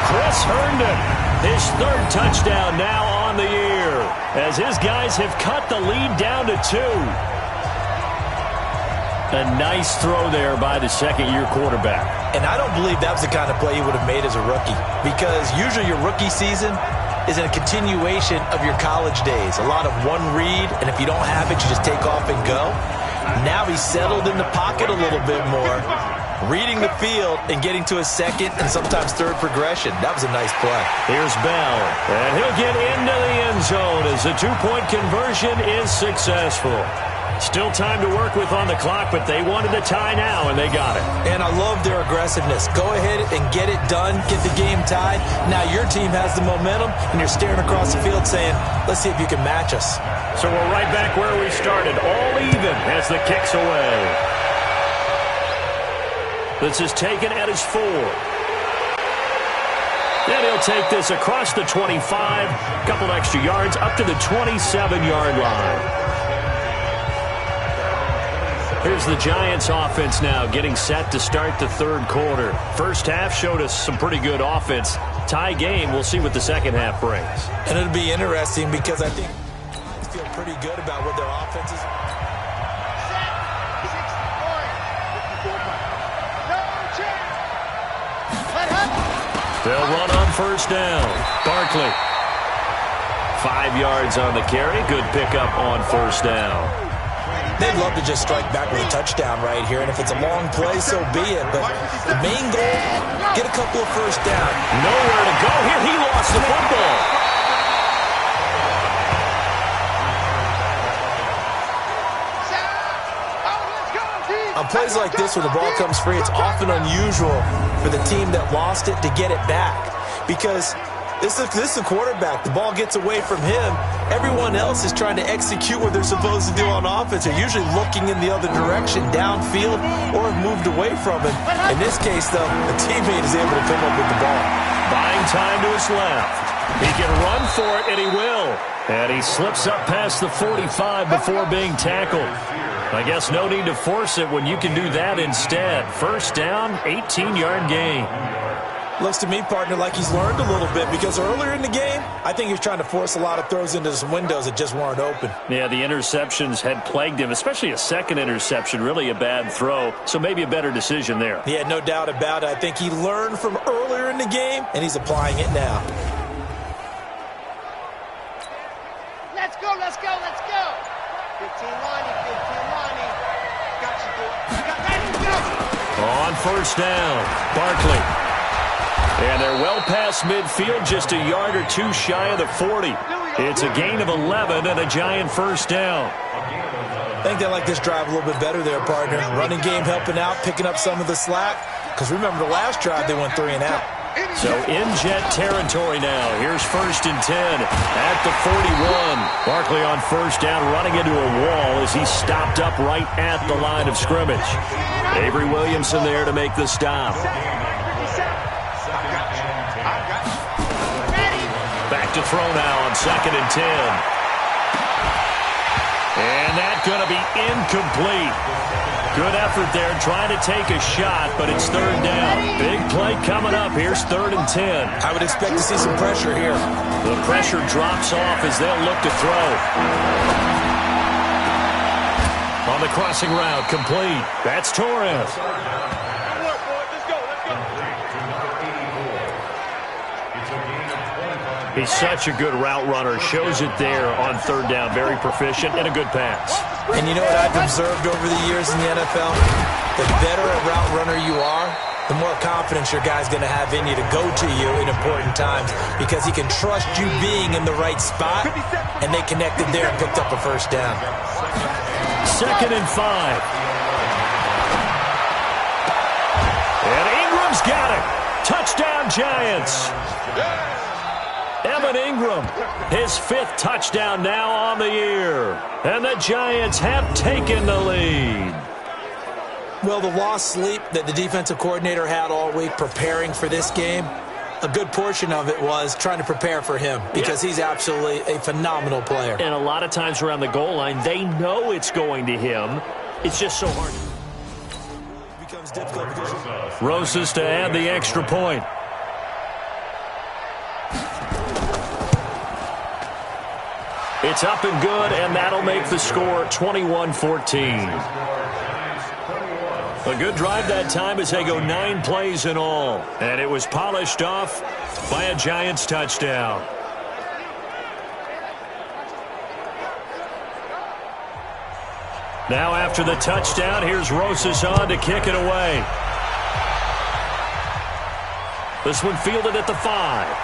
Chris Herndon, his 3rd touchdown now on the year, as his guys have cut the lead down to 2. A nice throw there by the second-year quarterback. And I don't believe that was the kind of play he would have made as a rookie, because usually your rookie season is a continuation of your college days. A lot of one read, and if you don't have it, you just take off and go. Now he's settled in the pocket a little bit more, reading the field and getting to his 2nd and sometimes 3rd progression. That was a nice play. Here's Bell, and he'll get into the end zone as the 2-point conversion is successful. Still time to work with on the clock, but they wanted a tie now, and they got it. And I love their aggressiveness. Go ahead and get it done, get the game tied. Now your team has the momentum, and you're staring across the field saying, let's see if you can match us. So we're right back where we started, all even as the kick's away. This is taken at his 4. And he'll take this across the 25, a couple extra yards, up to the 27-yard line. Here's the Giants offense now getting set to start the third quarter. First half showed us some pretty good offense. Tie game, we'll see what the second half brings. And it'll be interesting because I think they feel pretty good about what their offense is. They'll run on first down. Barkley. 5 yards on the carry. Good pickup on first down. They'd love to just strike back with a touchdown right here, and if it's a long play, so be it. But the main goal, get a couple of first down. Nowhere to go here. He lost the football. On plays like this, when the ball comes free, it's often unusual for the team that lost it to get it back. Because this is the quarterback. The ball gets away from him. Everyone else is trying to execute what they're supposed to do on offense. They're usually looking in the other direction, downfield, or have moved away from him. In this case, though, the teammate is able to come up with the ball. Buying time to his left. He can run for it, and he will. And he slips up past the 45 before being tackled. I guess no need to force it when you can do that instead. First down, 18-yard gain. Looks to me, partner, like he's learned a little bit because earlier in the game, I think he was trying to force a lot of throws into some windows that just weren't open. Yeah, the interceptions had plagued him, especially a second interception, really a bad throw. So maybe a better decision there. Yeah, no doubt about it. I think he learned from earlier in the game, and he's applying it now. Let's go, let's go, let's go. 15 Lonnie, 15 Lonnie. Got you, boy. Got that. On first down, Barkley. And they're well past midfield, just a yard or two shy of the 40. It's a gain of 11 and a Giant first down. I think they like this drive a little bit better there, partner. Running game helping out, picking up some of the slack. Because remember the last drive, they went 3 and out. So in Jet territory now. Here's first and 10 at the 41. Barkley on first down, running into a wall as he's stopped up right at the line of scrimmage. Avery Williamson there to make the stop. Back to throw now on second and 10. And that's going to be incomplete. Good effort there trying to take a shot, but it's third down. Big play coming up. Here's third and 10. I would expect to see some pressure here. The pressure drops off as they'll look to throw. On the crossing route, complete. That's Torres. He's such a good route runner. Shows it there on third down. Very proficient and a good pass. And you know what I've observed over the years in the NFL? The better a route runner you are, the more confidence your guy's going to have in you to go to you in important times because he can trust you being in the right spot, and they connected there and picked up a first down. Second and 5. And Ingram's got it. Touchdown, Giants. Evan Ingram, his 5th touchdown now on the year. And the Giants have taken the lead. Well, the lost sleep that the defensive coordinator had all week preparing for this game, a good portion of it was trying to prepare for him because he's absolutely a phenomenal player. And a lot of times around the goal line, they know it's going to him. It's just so hard. It becomes difficult because Rosas to add the extra point. It's up and good, and that'll make the score 21-14. A good drive that time as they go 9 plays in all. And it was polished off by a Giants touchdown. Now after the touchdown, here's Rosas on to kick it away. This one fielded at the 5.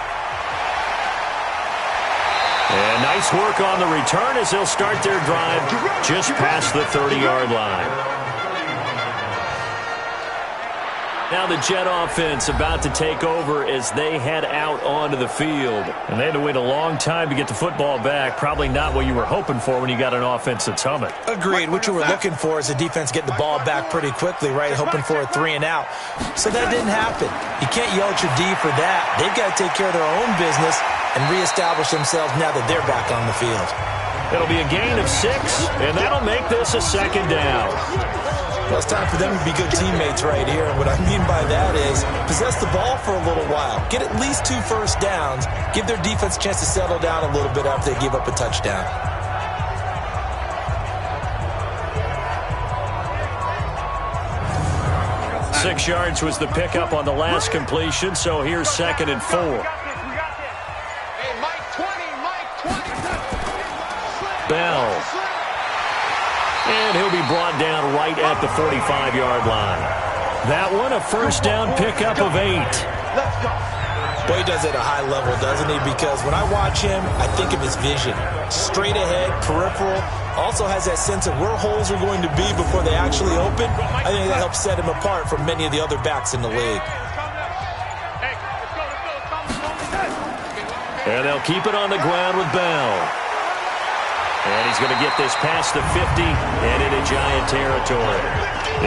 And nice work on the return as they'll start their drive just past the 30-yard line. Now the Jet offense about to take over as they head out onto the field. And they had to wait a long time to get the football back. Probably not what you were hoping for when you got an offense that's humming. Agreed. What you were looking for is the defense getting the ball back pretty quickly, right? Hoping for a 3 and out. So that didn't happen. You can't yell at your D for that. They've got to take care of their own business and reestablish themselves now that they're back on the field. It'll be a gain of 6, and that'll make this a second down. Well, it's time for them to be good teammates right here. And what I mean by that is possess the ball for a little while. Get at least 2 first downs. Give their defense a chance to settle down a little bit after they give up a touchdown. Six yards was the pickup on the last completion, so here's 2nd and 4. Hey, Mike 20. Bell. And he'll be brought down right at the 45-yard line. That one, a first down pickup of 8. Let's go. Boy, he does it at a high level, doesn't he? Because when I watch him, I think of his vision. Straight ahead, peripheral. Also has that sense of where holes are going to be before they actually open. I think that helps set him apart from many of the other backs in the league. And they'll keep it on the ground with Bell. And he's going to get this past the 50 and into Giant territory.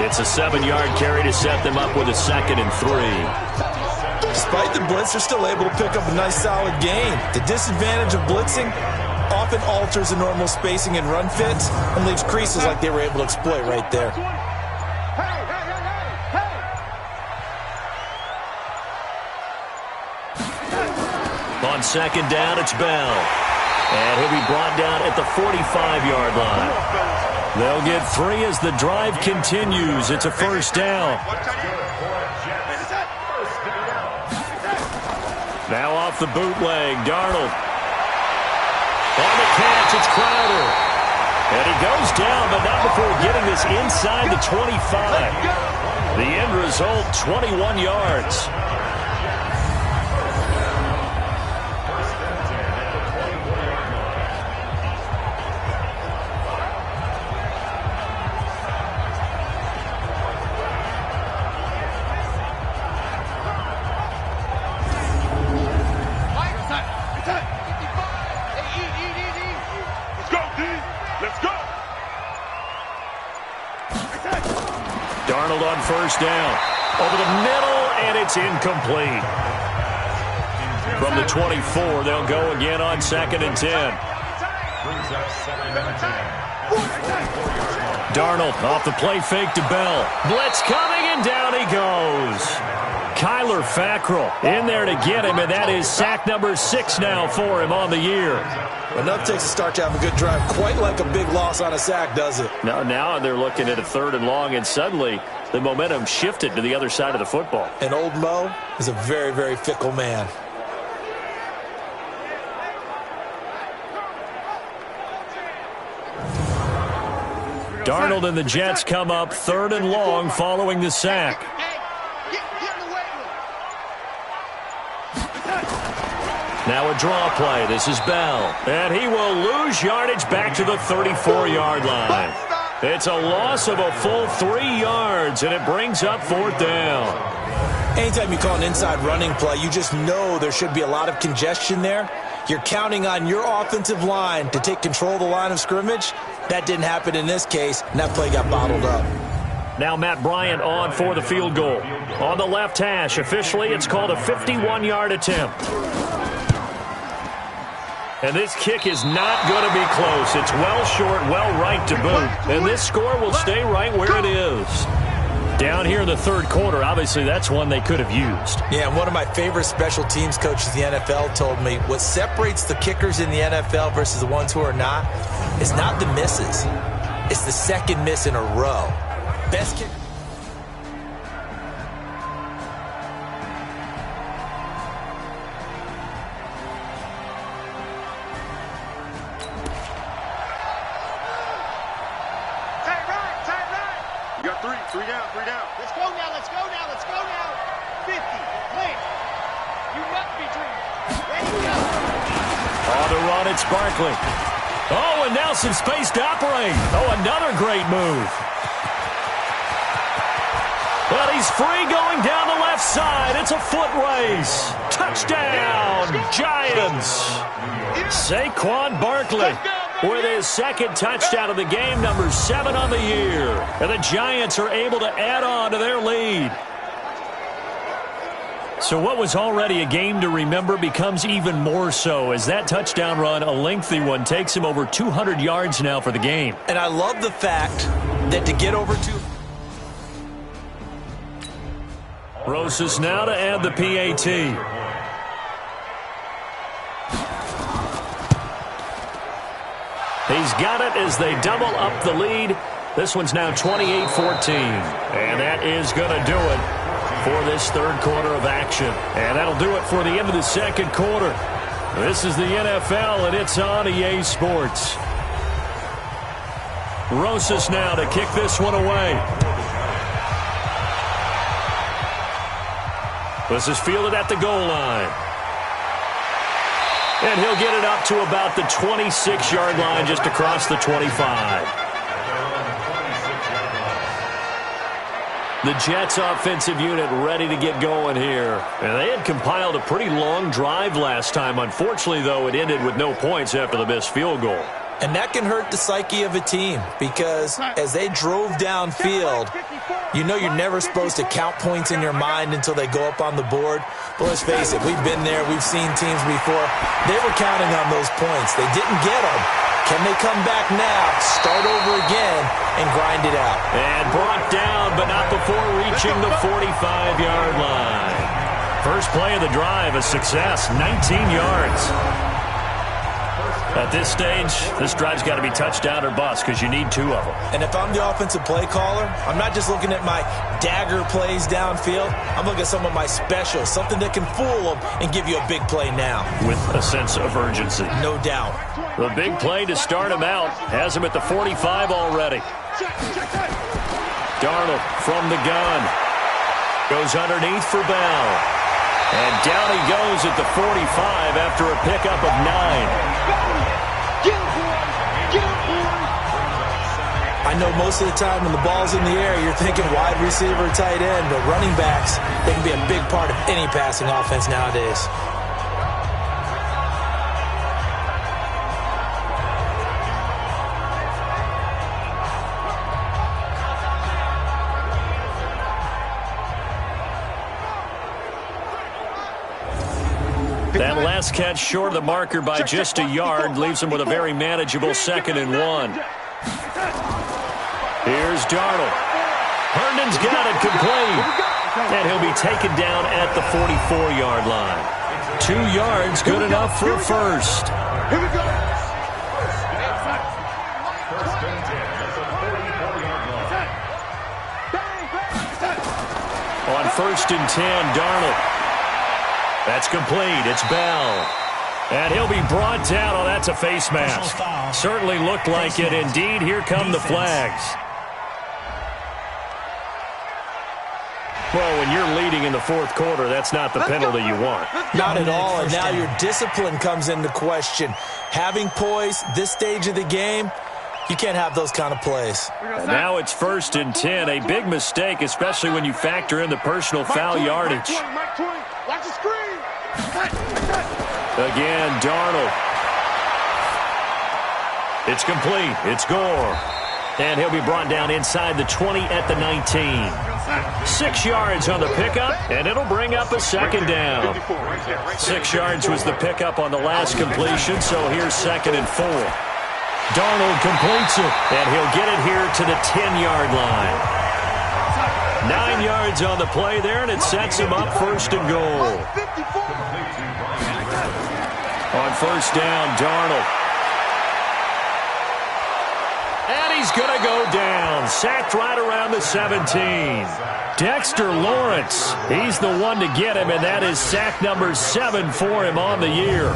It's a 7-yard carry to set them up with a 2nd and 3. Despite the blitz, they're still able to pick up a nice solid gain. The disadvantage of blitzing often alters the normal spacing and run fits and leaves creases like they were able to exploit right there. On 2nd down, it's Bell. And he'll be brought down at the 45-yard line. They'll get 3 as the drive continues. It's a first down. Now off the bootleg, Darnold. On the catch, it's Crowder. And he goes down, but not before getting this inside the 25. The end result, 21 yards. Darnold on first down. Over the middle, and it's incomplete. From the 24, they'll go again on 2nd and 10. Darnold off the play fake to Bell. Blitz coming, and down he goes. Kyler Fackrell in there to get him, and that is sack number 6 now for him on the year. Enough takes a start to have a good drive. Quite like a big loss on a sack, does it? Now they're looking at a 3rd and long, and suddenly the momentum shifted to the other side of the football. And old Mo is a very, very fickle man. Darnold and the Jets come up 3rd and long following the sack. Now a draw play. This is Bell. And he will lose yardage back to the 34-yard line. It's a loss of a full 3 yards, and it brings up 4th down. Anytime you call an inside running play, you just know there should be a lot of congestion there. You're counting on your offensive line to take control of the line of scrimmage. That didn't happen in this case, and that play got bottled up. Now Matt Bryant on for the field goal. On the left hash, officially it's called a 51-yard attempt. And this kick is not going to be close. It's well short, well right to boot. And this score will stay right where it is. Down here in the 3rd quarter, obviously that's one they could have used. Yeah, and one of my favorite special teams coaches in the NFL told me what separates the kickers in the NFL versus the ones who are not is not the misses. It's the 2nd miss in a row. Best kicker. Three down. Let's go now. 50. Clear. You must be dreaming. Ready to go. On the run, it's Barkley. Oh, and now some space to operate. Oh, another great move. And he's free going down the left side. It's a foot race. Touchdown, Giants. Saquon Barkley with his second touchdown of the game, number 7 on the year. And the Giants are able to add on to their lead. So what was already a game to remember becomes even more so as that touchdown run, a lengthy one, takes him over 200 yards now for the game. And I love the fact that to get over to... Rosas now to add the PAT. He's got it as they double up the lead. This one's now 28-14. And that is going to do it for this third quarter of action. And that'll do it for the end of the second quarter. This is the NFL, and it's on EA Sports. Rosas now to kick this one away. This is fielded at the goal line. And he'll get it up to about the 26-yard line, just across the 25. The Jets offensive unit ready to get going here. And they had compiled a pretty long drive last time. Unfortunately, though, it ended with no points after the missed field goal. And that can hurt the psyche of a team because as they drove downfield, you know you're never supposed to count points in your mind until they go up on the board. But let's face it, we've been there. We've seen teams before. They were counting on those points. They didn't get them. Can they come back now, start over again, and grind it out? And brought down, but not before reaching the 45-yard line. First play of the drive, a success, 19 yards. At this stage, this drive's got to be touchdown or bust because you need 2 of them. And if I'm the offensive play caller, I'm not just looking at my dagger plays downfield. I'm looking at some of my specials, something that can fool them and give you a big play now. With a sense of urgency. No doubt. The big play to start him out has him at the 45 already. Darnold from the gun. Goes underneath for Bell. And down he goes at the 45 after a pickup of 9. I know most of the time when the ball's in the air, you're thinking wide receiver, tight end, but running backs, they can be a big part of any passing offense nowadays. That last catch short of the marker by just a yard leaves him with a very manageable 2nd and 1. Here's Darnold. Herndon's got it complete. And he'll be taken down at the 44-yard line. 2 yards, good enough for a first. Here we go. On 1st and 10, Darnold. That's complete. It's Bell. And he'll be brought down. Oh, that's a face mask. Certainly looked like it. Indeed, here come the flags. Well, when you're leading in the 4th quarter, that's not the penalty you want. Not at all, and now your discipline comes into question. Having poise this stage of the game, you can't have those kind of plays. And now it's 1st and 10. A big mistake, especially when you factor in the personal foul yardage. Watch the screen. Again, Darnold. It's complete. It's Gore. And he'll be brought down inside the 20 at the 19. 6 yards on the pickup, and it'll bring up a 2nd down. 6 yards was the pickup on the last completion, so here's 2nd and 4. Darnold completes it, and he'll get it here to the 10-yard line. 9 yards on the play there, and it sets him up 1st and goal. On 1st down, Darnold. And he's going to go down. Sacked right around the 17. Dexter Lawrence, he's the one to get him, and that is sack number 7 for him on the year.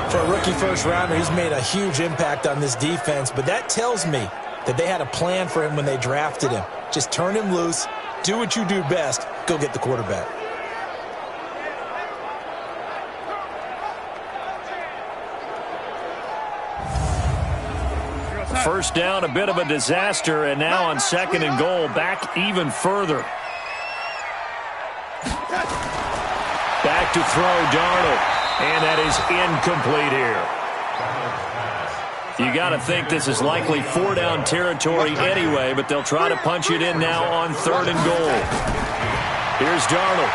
For a rookie first-rounder, he's made a huge impact on this defense, but that tells me that they had a plan for him when they drafted him. Just turn him loose, do what you do best, go get the quarterback. First down, a bit of a disaster, and now on 2nd and goal, back even further. back to throw, Darnold. And that is incomplete here. You got to think this is likely 4-down territory anyway, but they'll try to punch it in now on 3rd and goal. Here's Darnold.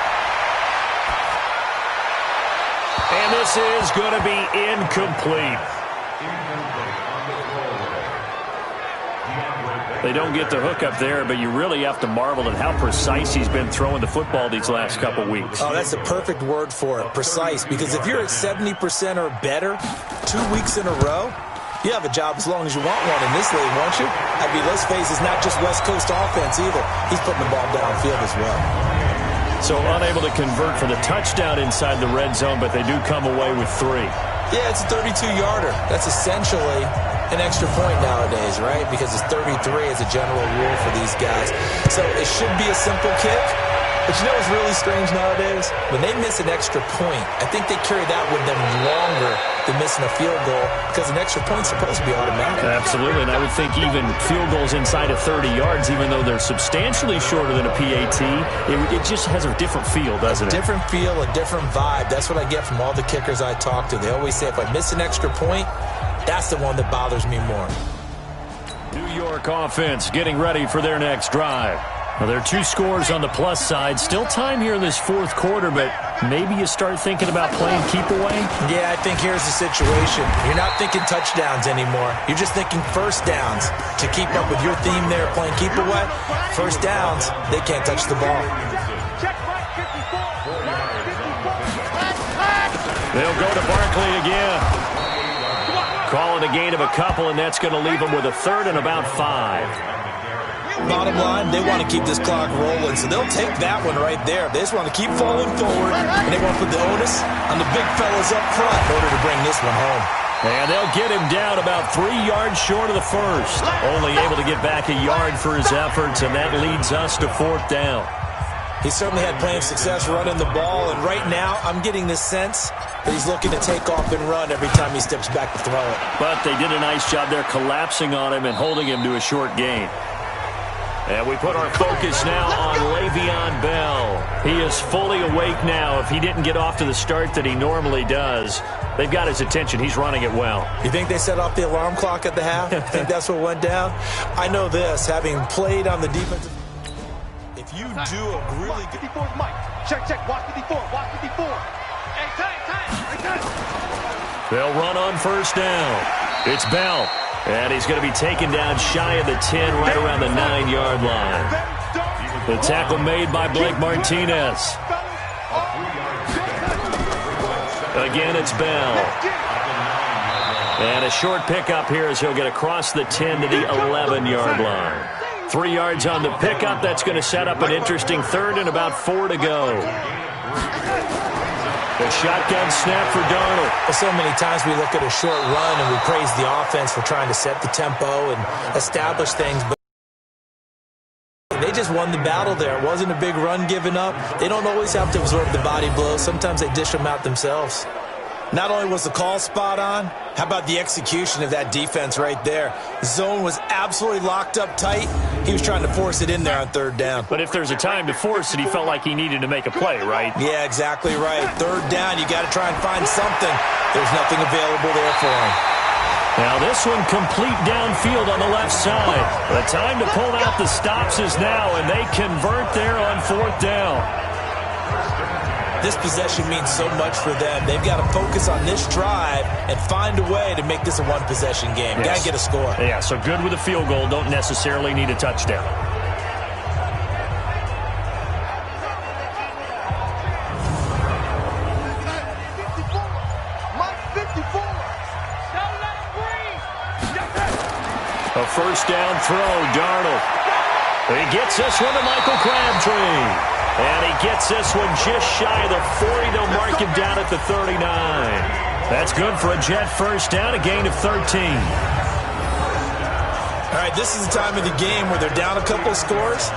And this is going to be incomplete. They don't get the hook up there, but you really have to marvel at how precise he's been throwing the football these last couple weeks. Oh, that's a perfect word for it, precise, because if you're at 70% or better 2 weeks in a row, you have a job as long as you want one in this league, won't you? I mean, let's face it, it's not just West Coast offense either. He's putting the ball downfield as well. So unable to convert for the touchdown inside the red zone, but they do come away with 3. Yeah, it's a 32-yarder. That's essentially an extra point nowadays, right? Because it's 33 as a general rule for these guys. So it should be a simple kick. But you know what's really strange nowadays? When they miss an extra point, I think they carry that with them longer than missing a field goal because an extra point's supposed to be automatic. Absolutely, and I would think even field goals inside of 30 yards, even though they're substantially shorter than a PAT, it just has a different feel, doesn't it? A different feel, a different vibe. That's what I get from all the kickers I talk to. They always say if I miss an extra point, that's the one that bothers me more. New York offense getting ready for their next drive. Well, there are 2 scores on the plus side. Still time here in this 4th quarter, but maybe you start thinking about playing keep away? Yeah, I think here's the situation. You're not thinking touchdowns anymore. You're just thinking first downs. To keep up with your theme there, playing keep away, first downs, they can't touch the ball. They'll go to Barkley again. Calling a gain of a couple, and that's going to leave them with a 3rd and about 5. Bottom line, they want to keep this clock rolling, so they'll take that one right there. They just want to keep falling forward, and they want to put the onus on the big fellas up front in order to bring this one home. And they'll get him down about 3 yards short of the first. Only able to get back a yard for his efforts, and that leads us to 4th down. He certainly had plenty of success running the ball, and right now I'm getting the sense that he's looking to take off and run every time he steps back to throw it. But they did a nice job there collapsing on him and holding him to a short gain. And we put our focus now on Le'Veon Bell. He is fully awake now. If he didn't get off to the start that he normally does, they've got his attention. He's running it well. You think they set off the alarm clock at the half? You think that's what went down? I know this, having played on the defensive. If you do a really good... 54 Mike. Check, watch 54, watch 54. Hey, time. They'll run on first down. It's Bell. And he's going to be taken down shy of the 10, right around the 9-yard line. The tackle made by Blake Martinez. Again, it's Bell. And a short pickup here as he'll get across the 10 to the 11-yard line. 3 yards on the pickup. That's going to set up an interesting 3rd and about 4 to go. The shotgun snap for Darnold. Well, so many times we look at a short run and we praise the offense for trying to set the tempo and establish things. But they just won the battle there. It wasn't a big run given up. They don't always have to absorb the body blows. Sometimes they dish them out themselves. Not only was the call spot on, how about the execution of that defense right there? The zone was absolutely locked up tight. He was trying to force it in there on 3rd down. But if there's a time to force it, he felt like he needed to make a play, right? Yeah, exactly right. 3rd down, you got to try and find something. There's nothing available there for him. Now this one complete downfield on the left side. The time to pull out the stops is now, and they convert there on 4th down. This possession means so much for them. They've got to focus on this drive and find a way to make this a one-possession game. Yes. Got to get a score. Yeah, so good with a field goal. Don't necessarily need a touchdown. A first down throw, Darnold. He gets this one to Michael Crabtree. And he gets this one just shy of the 40. They'll mark him down at the 39. That's good for a Jet first down, a gain of 13. All right, this is the time of the game where they're down a couple of scores,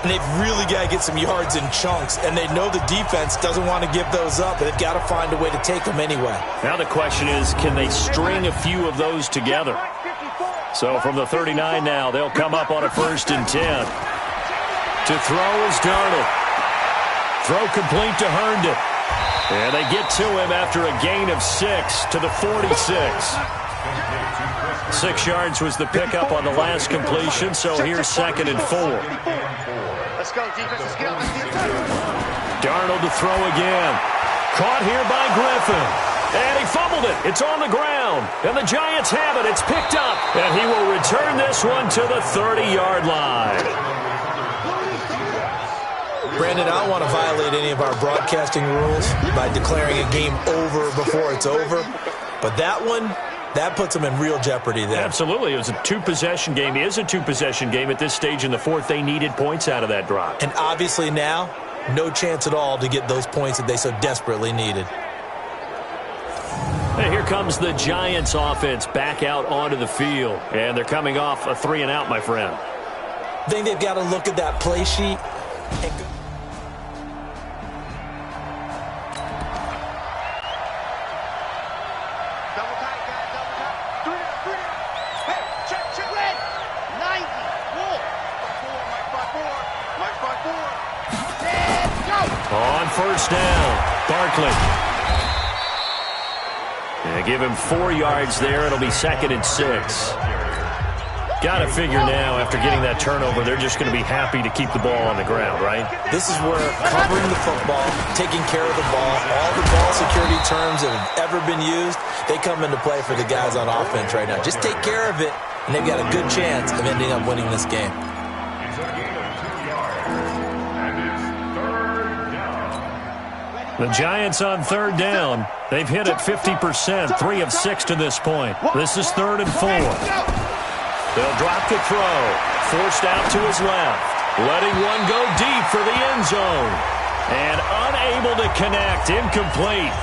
and they've really got to get some yards in chunks, and they know the defense doesn't want to give those up, but they've got to find a way to take them anyway. Now the question is, can they string a few of those together? So from the 39 now, they'll come up on a 1st and 10. To throw is Darnold. Throw complete to Herndon. And they get to him after a gain of 6 to the 46. 6 yards was the pickup on the last completion, so here's 2nd and 4. Let's go, defense. Let's get up. Let's get up. Darnold to throw again. Caught here by Griffin. And he fumbled it. It's on the ground. And the Giants have it. It's picked up. And he will return this one to the 30-yard line. Brandon, I don't want to violate any of our broadcasting rules by declaring a game over before it's over. But that one, that puts them in real jeopardy there. Absolutely. It was a 2-possession game. It is a 2-possession game at this stage in the 4th. They needed points out of that drive. And obviously now, no chance at all to get those points that they so desperately needed. And here comes the Giants offense back out onto the field. And they're coming off a 3-and-out, my friend. I think they've got to look at that play sheet and go. On 1st down, Barkley. And give him 4 yards there. It'll be 2nd and 6. Got to figure now, after getting that turnover, they're just going to be happy to keep the ball on the ground, right? This is where covering the football, taking care of the ball, all the ball security terms that have ever been used, they come into play for the guys on offense right now. Just take care of it, and they've got a good chance of ending up winning this game. The Giants on 3rd down. They've hit it 50%, 3 of 6 to this point. This is 3rd and 4. They'll drop the throw. Forced out to his left. Letting one go deep for the end zone. And unable to connect. Incomplete.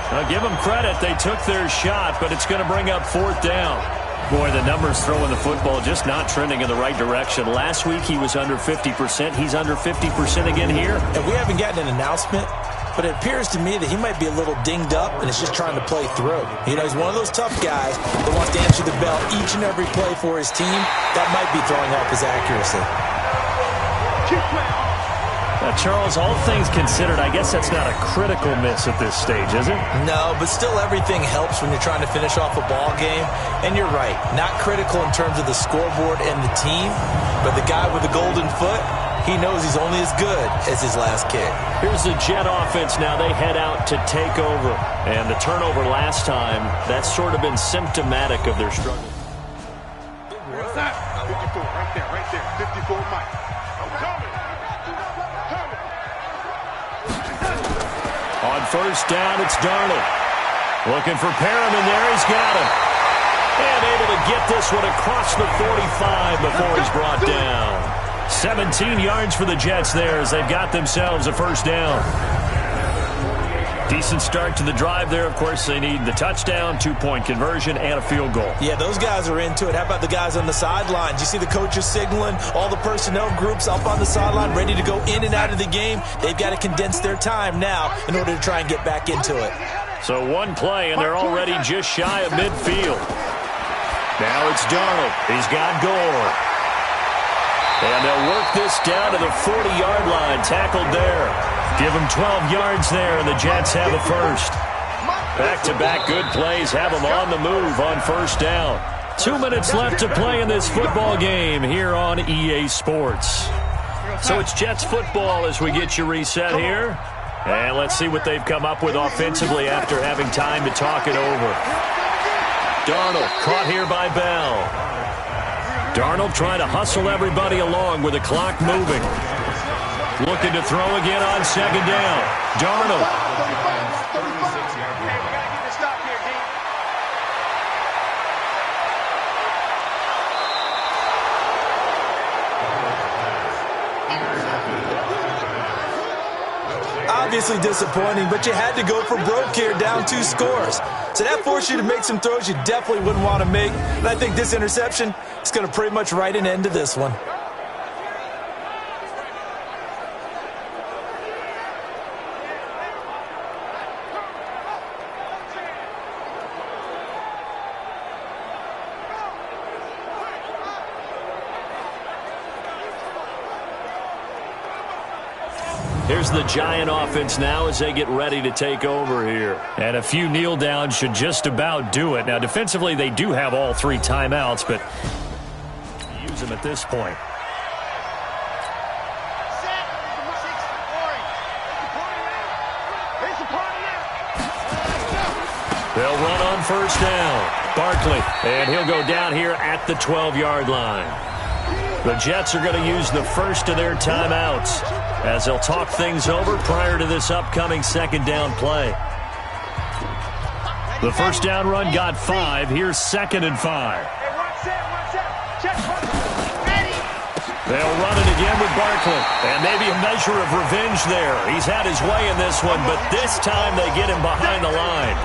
Now give them credit. They took their shot, but it's going to bring up 4th down. Boy, the numbers throwing the football just not trending in the right direction. Last week he was under 50%. He's under 50% again here. And we haven't gotten an announcement, but it appears to me that he might be a little dinged up and is just trying to play through. You know, he's one of those tough guys that wants to answer the bell each and every play for his team. That might be throwing off his accuracy. Charles, all things considered, I guess that's not a critical miss at this stage, is it? No, but still everything helps when you're trying to finish off a ball game. And you're right, not critical in terms of the scoreboard and the team, but the guy with the golden foot, he knows he's only as good as his last kick. Here's the Jet offense now. They head out to take over. And the turnover last time, that's sort of been symptomatic of their struggle. What's that? 54, right there, 54 Mike. I'm coming. On 1st down, it's Darnold. Looking for Perriman there. He's got him. And able to get this one across the 45 before he's brought down. 17 yards for the Jets there as they've got themselves a 1st down. Decent start to the drive there. Of course, they need the touchdown, 2-point conversion, and a field goal. Yeah, those guys are into it. How about the guys on the sidelines? You see the coaches signaling, all the personnel groups up on the sideline ready to go in and out of the game. They've got to condense their time now in order to try and get back into it. So one play, and they're already just shy of midfield. Now it's Darnold. He's got Gore. And they'll work this down to the 40-yard line, tackled there. Give them 12 yards there, and the Jets have a 1st. Back-to-back good plays have them on the move on 1st down. 2 minutes left to play in this football game here on EA Sports. So it's Jets football as we get you reset here. And let's see what they've come up with offensively after having time to talk it over. Darnold caught here by Bell. Darnold trying to hustle everybody along with the clock moving. Looking to throw again on 2nd down. Darnold. Obviously disappointing, but you had to go for broke here, down 2 scores. So that forced you to make some throws you definitely wouldn't want to make. And I think this interception is going to pretty much write an end to this one. Here's the Giant offense now as they get ready to take over here. And a few kneel downs should just about do it. Now, defensively, they do have all 3 timeouts, but use them at this point. They'll run on first down. Barkley, and he'll go down here at the 12-yard line. The Jets are going to use the first of their timeouts as they'll talk things over prior to this upcoming second down play. The first down run got 5. Here's 2nd and 5. They'll run it again with Barkley. And maybe a measure of revenge there. He's had his way in this one, but this time they get him behind the line.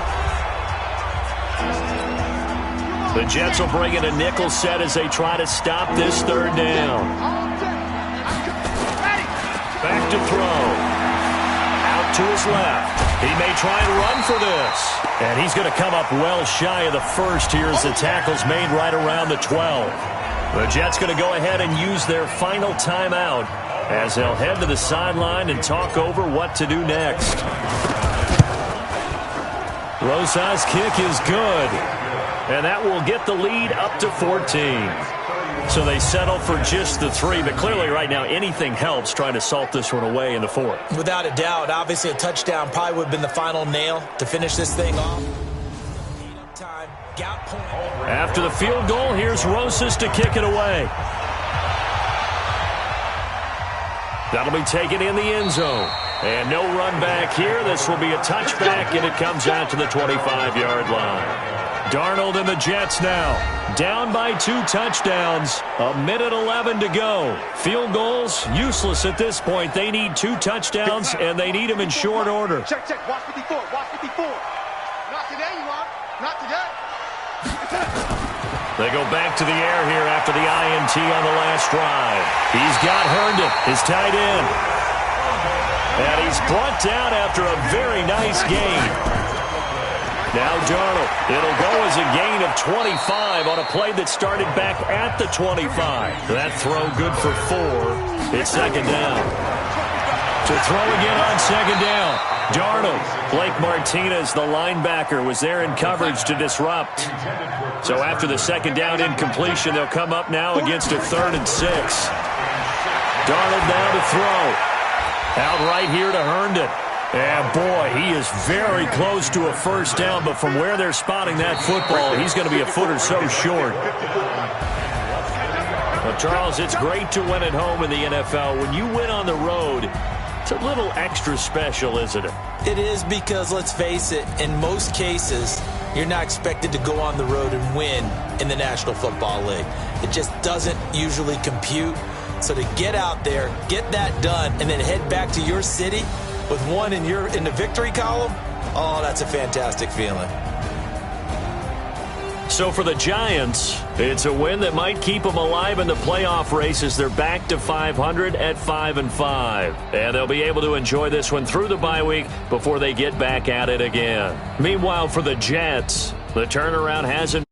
The Jets will bring in a nickel set as they try to stop this third down. Back to throw. Out to his left. He may try and run for this. And he's going to come up well shy of the first here as the tackle's made right around the 12. The Jets going to go ahead and use their final timeout as they'll head to the sideline and talk over what to do next. Rosas' kick is good. And that will get the lead up to 14. So they settle for just the 3, but clearly right now anything helps trying to salt this one away in the 4th. Without a doubt, obviously a touchdown probably would have been the final nail to finish this thing off. After the field goal, here's Rosas to kick it away. That'll be taken in the end zone. And no run back here. This will be a touchback, and it comes out to the 25-yard line. Darnold and the Jets now down by 2 touchdowns. 1:11 to go. Field goals useless at this point. They need 2 touchdowns, and they need them in short order. Check. Watch 54. Watch 54. Not today, you are. Not today. They go back to the air here after the INT on the last drive. He's got Herndon, his tight end. And he's brought down after a very nice gain. Now Darnold. It'll go as a gain of 25 on a play that started back at the 25. That throw good for 4. It's second down. To throw again on second down. Darnold. Blake Martinez, the linebacker, was there in coverage to disrupt. So after the second down incompletion, they'll come up now against a 3rd and 6. Darnold now to throw. Out right here to Herndon. And, boy, he is very close to a first down, but from where they're spotting that football, he's going to be a foot or so short. Well, Charles, it's great to win at home in the NFL. When you win on the road, it's a little extra special, isn't it? It is because, let's face it, in most cases, you're not expected to go on the road and win in the National Football League. It just doesn't usually compute. So to get out there, get that done, and then head back to your city with one in the victory column, oh, that's a fantastic feeling. So for the Giants, it's a win that might keep them alive in the playoff race as they're back to 500 at 5-5. And they'll be able to enjoy this one through the bye week before they get back at it again. Meanwhile, for the Jets, the turnaround hasn't